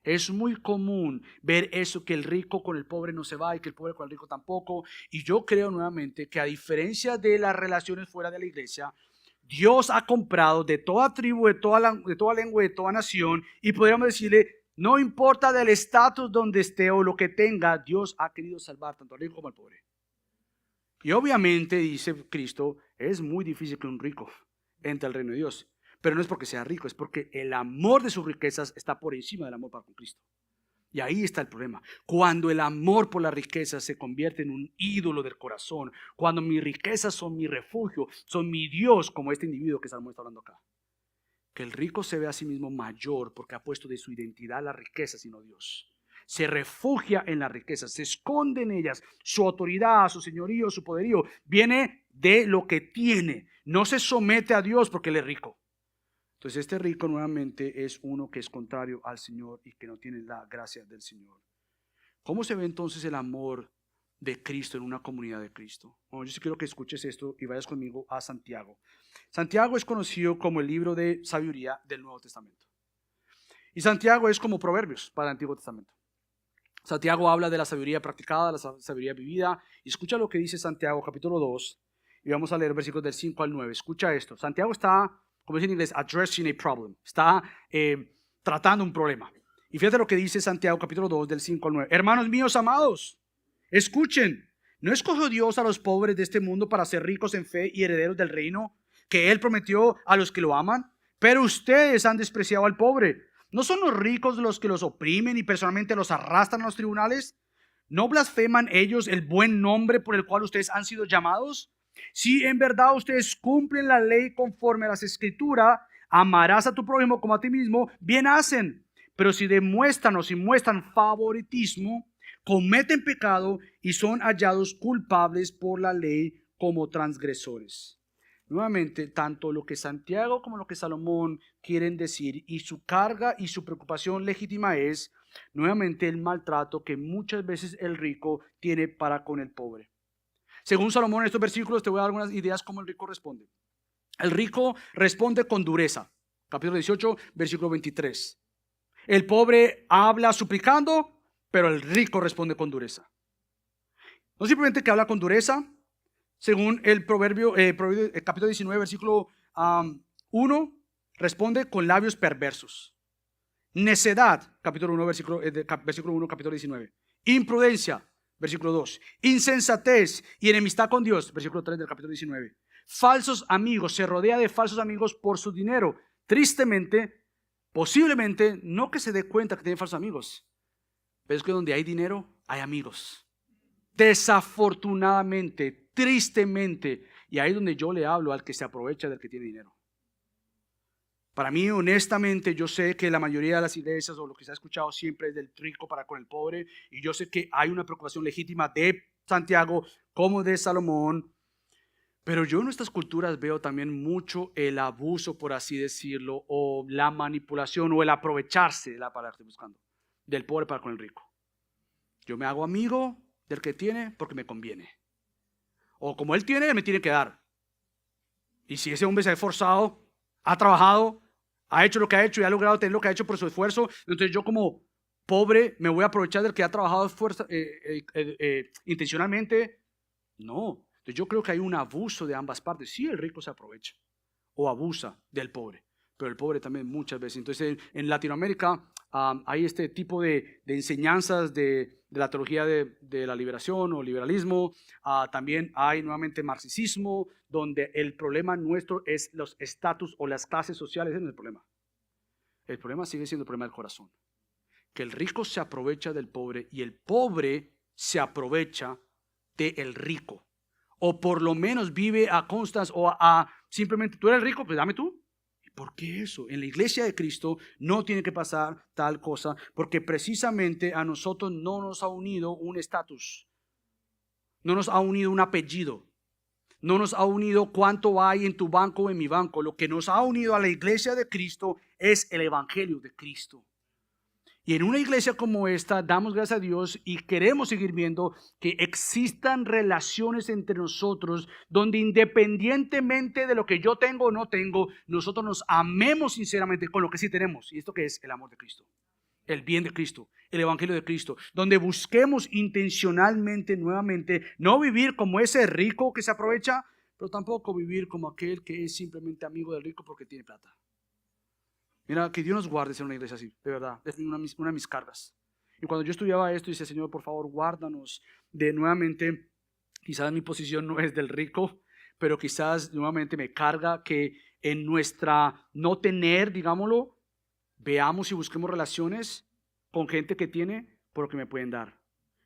Es muy común ver eso, que el rico con el pobre no se va y que el pobre con el rico tampoco. Y yo creo nuevamente que a diferencia de las relaciones fuera de la iglesia, Dios ha comprado de toda tribu, de toda lengua, de toda nación, y podríamos decirle, no importa del estatus donde esté o lo que tenga, Dios ha querido salvar tanto al rico como al pobre. Y obviamente, dice Cristo, es muy difícil que un rico entre al reino de Dios. Pero no es porque sea rico, es porque el amor de sus riquezas está por encima del amor para con Cristo. Y ahí está el problema. Cuando el amor por las riquezas se convierte en un ídolo del corazón, cuando mis riquezas son mi refugio, son mi Dios, como este individuo que Salomón está hablando acá. Que el rico se ve a sí mismo mayor porque ha puesto de su identidad la riqueza, sino Dios. Se refugia en las riquezas, se esconde en ellas. Su autoridad, su señorío, su poderío viene de lo que tiene. No se somete a Dios porque él es rico. Entonces este rico nuevamente es uno que es contrario al Señor y que no tiene la gracia del Señor. ¿Cómo se ve entonces el amor de Cristo en una comunidad de Cristo? Bueno, yo sí quiero que escuches esto y vayas conmigo a Santiago. Santiago es conocido como el libro de sabiduría del Nuevo Testamento. Y Santiago es como Proverbios para el Antiguo Testamento. Santiago habla de la sabiduría practicada, la sabiduría vivida. Y escucha lo que dice Santiago capítulo 2 y vamos a leer versículos del 5 al 9. Escucha esto. Santiago está, como dice en inglés, addressing a problem. Está tratando un problema. Y fíjate lo que dice Santiago capítulo 2 del 5 al 9. Hermanos míos amados, escuchen. ¿No escogió Dios a los pobres de este mundo para ser ricos en fe y herederos del reino que Él prometió a los que lo aman? Pero ustedes han despreciado al pobre. ¿No son los ricos los que los oprimen y personalmente los arrastran a los tribunales? ¿No blasfeman ellos el buen nombre por el cual ustedes han sido llamados? Si en verdad ustedes cumplen la ley conforme a las Escrituras, amarás a tu prójimo como a ti mismo, bien hacen. Pero si demuestran o si muestran favoritismo, cometen pecado y son hallados culpables por la ley como transgresores. Nuevamente, tanto lo que Santiago como lo que Salomón quieren decir y su carga y su preocupación legítima es, nuevamente, el maltrato que muchas veces el rico tiene para con el pobre. Según Salomón, en estos versículos te voy a dar algunas ideas cómo el rico responde. El rico responde con dureza. Capítulo 18, versículo 23. El pobre habla suplicando, pero el rico responde con dureza. No simplemente que habla con dureza, según el capítulo 19, versículo 1, responde con labios perversos. Necedad, capítulo 1, versículo 1, capítulo 19. Imprudencia, versículo 2. Insensatez y enemistad con Dios, versículo 3 del capítulo 19. Falsos amigos, se rodea de falsos amigos por su dinero. Tristemente, posiblemente, no que se dé cuenta que tiene falsos amigos, pero es que donde hay dinero, hay amigos. Desafortunadamente, tristemente, y ahí es donde yo le hablo al que se aprovecha del que tiene dinero. Para mí, honestamente, yo sé que la mayoría de las iglesias o lo que se ha escuchado siempre es del rico para con el pobre, y yo sé que hay una preocupación legítima de Santiago como de Salomón, pero yo en nuestras culturas veo también mucho el abuso, por así decirlo, o la manipulación o el aprovecharse, la palabra que estoy buscando, del pobre para con el rico. Yo me hago amigo del que tiene porque me conviene. O como él tiene, él me tiene que dar. Y si ese hombre se ha esforzado, ha trabajado, ha hecho lo que ha hecho y ha logrado tener lo que ha hecho por su esfuerzo, entonces yo como pobre me voy a aprovechar del que ha trabajado intencionalmente. No. Entonces yo creo que hay un abuso de ambas partes. Sí, el rico se aprovecha o abusa del pobre, pero el pobre también muchas veces. Entonces en Latinoamérica hay este tipo de enseñanzas de la teología de la liberación o liberalismo. También hay nuevamente marxismo, donde el problema nuestro es los estatus o las clases sociales. Ese no es el problema. El problema sigue siendo el problema del corazón. Que el rico se aprovecha del pobre y el pobre se aprovecha del rico. O por lo menos vive a constas o simplemente tú eres rico, pues dame tú. ¿Y por qué eso? En la iglesia de Cristo no tiene que pasar tal cosa, porque precisamente a nosotros no nos ha unido un estatus, no nos ha unido un apellido, no nos ha unido cuánto hay en tu banco o en mi banco. Lo que nos ha unido a la iglesia de Cristo es el evangelio de Cristo. Y en una iglesia como esta damos gracias a Dios y queremos seguir viendo que existan relaciones entre nosotros donde independientemente de lo que yo tengo o no tengo, nosotros nos amemos sinceramente con lo que sí tenemos. ¿Y esto qué es? El amor de Cristo, el bien de Cristo, el evangelio de Cristo, donde busquemos intencionalmente nuevamente no vivir como ese rico que se aprovecha, pero tampoco vivir como aquel que es simplemente amigo del rico porque tiene plata. Mira, que Dios nos guarde ser una iglesia así, de verdad, es una de mis cargas. Y cuando yo estudiaba esto, dice, Señor, por favor, guárdanos de nuevamente, quizás mi posición no es del rico, pero quizás nuevamente me carga que en nuestra no tener, digámoslo, veamos y busquemos relaciones con gente que tiene por lo que me pueden dar.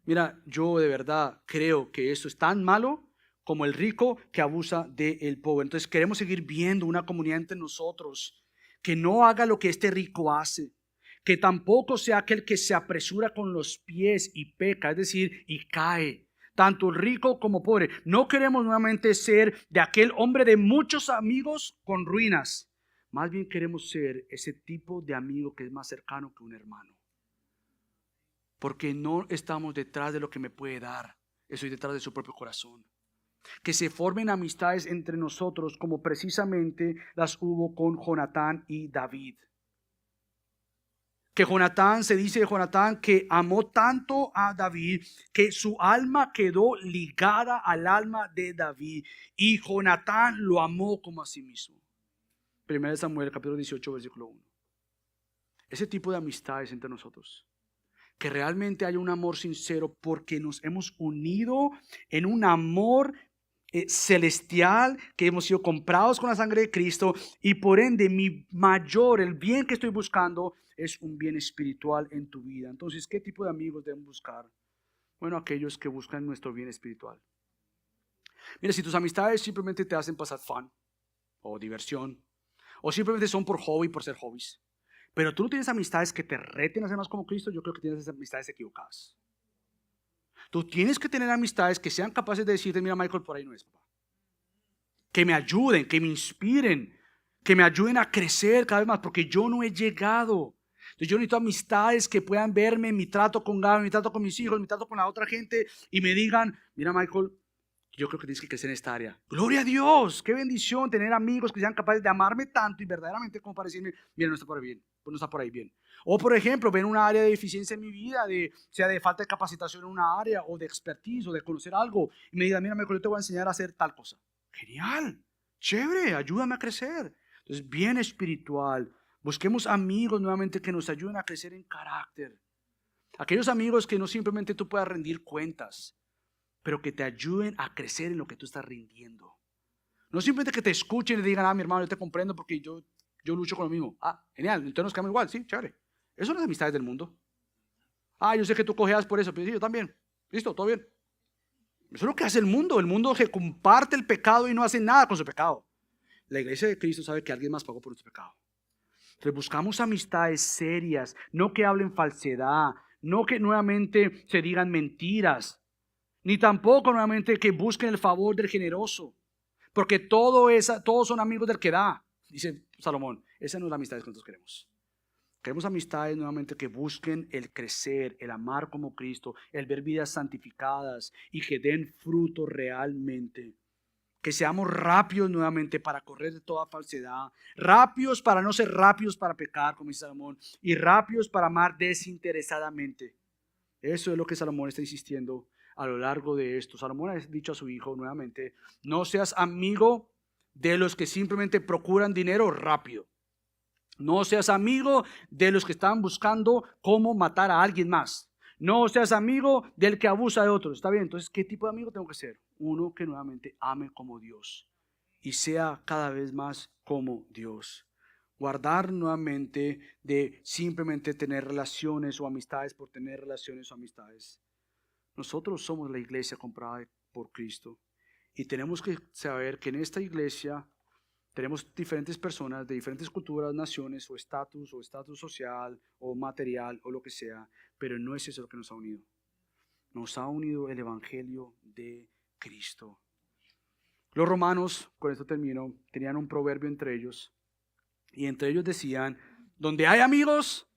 Mira, yo de verdad creo que esto es tan malo como el rico que abusa del pobre. Entonces queremos seguir viendo una comunidad entre nosotros que no haga lo que este rico hace, que tampoco sea aquel que se apresura con los pies y peca, es decir, y cae, tanto el rico como pobre. No queremos nuevamente ser de aquel hombre de muchos amigos con ruinas, más bien queremos ser ese tipo de amigo que es más cercano que un hermano, porque no estamos detrás de lo que me puede dar, estoy detrás de su propio corazón. Que se formen amistades entre nosotros como precisamente las hubo con Jonatán y David. Que Jonatán, se dice de Jonatán que amó tanto a David que su alma quedó ligada al alma de David y Jonatán lo amó como a sí mismo. 1 Samuel capítulo 18 versículo 1. Ese tipo de amistades entre nosotros, que realmente haya un amor sincero porque nos hemos unido en un amor celestial, que hemos sido comprados con la sangre de Cristo y por ende el bien que estoy buscando es un bien espiritual en tu vida. Entonces, ¿qué tipo de amigos debemos buscar? Bueno, aquellos que buscan nuestro bien espiritual. Mira, si tus amistades simplemente te hacen pasar fun o diversión, O simplemente son por hobby, por ser hobbies. Pero tú no tienes amistades que te reten a ser más como Cristo. Yo creo que tienes esas amistades equivocadas. Tú tienes que tener amistades que sean capaces de decirte, mira Michael, por ahí no es, papá. Que me ayuden, que me inspiren, que me ayuden a crecer cada vez más, porque yo no he llegado. Entonces yo necesito amistades que puedan verme en mi trato con Gaby, mi trato con mis hijos, mi trato con la otra gente y me digan, mira Michael, yo creo que tienes que crecer en esta área. Gloria a Dios, qué bendición tener amigos que sean capaces de amarme tanto y verdaderamente como para decirme, mira, no está por ahí bien, pues no está por ahí bien. O por ejemplo, ven una área de deficiencia en mi vida, sea de falta de capacitación en una área o de expertise o de conocer algo y me digan, mira Michael, yo te voy a enseñar a hacer tal cosa. Genial, chévere, ayúdame a crecer. Entonces, bien espiritual. Busquemos amigos nuevamente que nos ayuden a crecer en carácter. Aquellos amigos que no simplemente tú puedas rendir cuentas, pero que te ayuden a crecer en lo que tú estás rindiendo. No simplemente que te escuchen y digan, ah, mi hermano, yo te comprendo porque yo lucho con lo mismo. Ah, genial, entonces nos quedamos igual, sí, chévere. Eso son las amistades del mundo. Ah, yo sé que tú cojeas por eso, pero sí, yo también. Listo, todo bien. Eso es lo que hace el mundo. El mundo que comparte el pecado y no hace nada con su pecado. La iglesia de Cristo sabe que alguien más pagó por nuestro pecado. Entonces buscamos amistades serias, no que hablen falsedad, no que nuevamente se digan mentiras, ni tampoco nuevamente que busquen el favor del generoso, porque todos son amigos del que da, dice Salomón. Esa no es la amistad que nosotros queremos. Queremos amistades nuevamente que busquen el crecer, el amar como Cristo, el ver vidas santificadas y que den fruto realmente. Que seamos rápidos nuevamente para correr de toda falsedad, rápidos para no ser rápidos para pecar, como dice Salomón, y rápidos para amar desinteresadamente. Eso es lo que Salomón está insistiendo a lo largo de esto. Salomón ha dicho a su hijo nuevamente, no seas amigo de los que simplemente procuran dinero rápido. No seas amigo de los que están buscando cómo matar a alguien más. No seas amigo del que abusa de otros. Está bien, entonces, ¿qué tipo de amigo tengo que ser? Uno que nuevamente ame como Dios y sea cada vez más como Dios. Guardar nuevamente de simplemente tener relaciones o amistades por tener relaciones o amistades. Nosotros somos la iglesia comprada por Cristo y tenemos que saber que en esta iglesia tenemos diferentes personas de diferentes culturas, naciones o estatus social o material o lo que sea, pero no es eso lo que nos ha unido. Nos ha unido el evangelio de Cristo. Los romanos, con esto termino, tenían un proverbio entre ellos y entre ellos decían, donde hay amigos,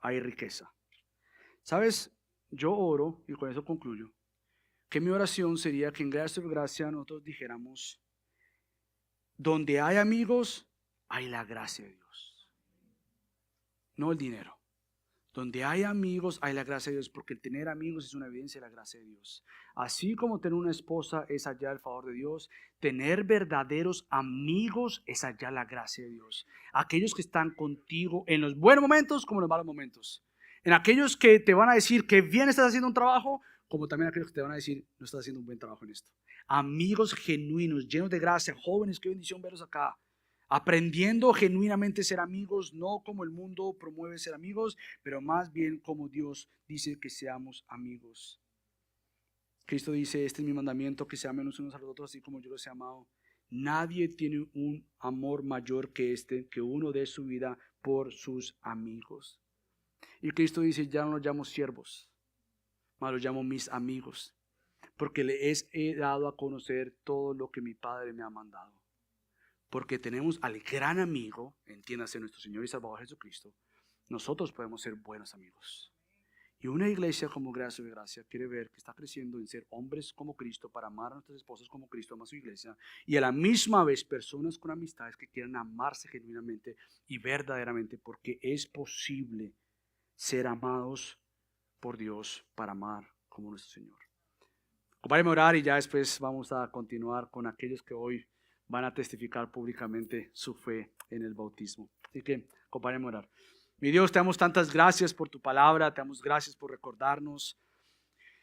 hay riqueza. ¿Sabes? Yo oro, y con eso concluyo, que mi oración sería que en gracia por gracia nosotros dijéramos, donde hay amigos, hay la gracia de Dios. No el dinero. Donde hay amigos, hay la gracia de Dios, porque el tener amigos es una evidencia de la gracia de Dios. Así como tener una esposa es allá el favor de Dios, tener verdaderos amigos es allá la gracia de Dios. Aquellos que están contigo en los buenos momentos como en los malos momentos. En aquellos que te van a decir que bien estás haciendo un trabajo, como también aquellos que te van a decir no estás haciendo un buen trabajo en esto. Amigos genuinos, llenos de gracia, jóvenes, qué bendición verlos acá. Aprendiendo genuinamente a ser amigos, no como el mundo promueve ser amigos, pero más bien como Dios dice que seamos amigos. Cristo dice, este es mi mandamiento, que se amen los unos a los otros, así como yo los he amado. Nadie tiene un amor mayor que este, que uno dé su vida por sus amigos. Y Cristo dice, ya no los llamo siervos, mas los llamo mis amigos, porque les he dado a conocer todo lo que mi Padre me ha mandado. Porque tenemos al gran amigo, entiéndase nuestro Señor y Salvador Jesucristo, nosotros podemos ser buenos amigos. Y una iglesia como Gracia de Gracia quiere ver que está creciendo en ser hombres como Cristo para amar a nuestras esposas como Cristo ama a su iglesia y a la misma vez personas con amistades que quieran amarse genuinamente y verdaderamente, porque es posible ser amados por Dios para amar como nuestro Señor. Acompáñenme a orar y ya después vamos a continuar con aquellos que hoy van a testificar públicamente su fe en el bautismo. Así que acompáñenme a orar. Mi Dios, te damos tantas gracias por tu palabra, te damos gracias por recordarnos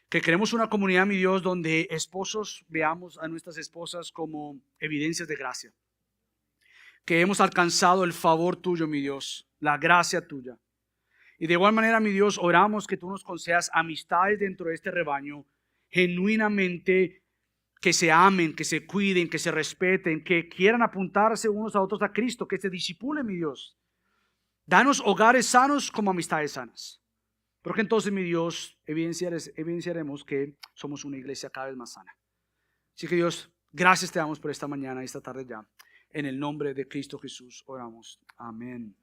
que queremos una comunidad, mi Dios, donde esposos veamos a nuestras esposas como evidencias de gracia. Que hemos alcanzado el favor tuyo, mi Dios, la gracia tuya. Y de igual manera, mi Dios, oramos que tú nos concedas amistades dentro de este rebaño, genuinamente que se amen, que se cuiden, que se respeten, que quieran apuntarse unos a otros a Cristo, que se disipulen, mi Dios. Danos hogares sanos como amistades sanas. Porque entonces, mi Dios, evidenciaremos que somos una iglesia cada vez más sana. Así que Dios, gracias te damos por esta mañana y esta tarde ya. En el nombre de Cristo Jesús oramos. Amén.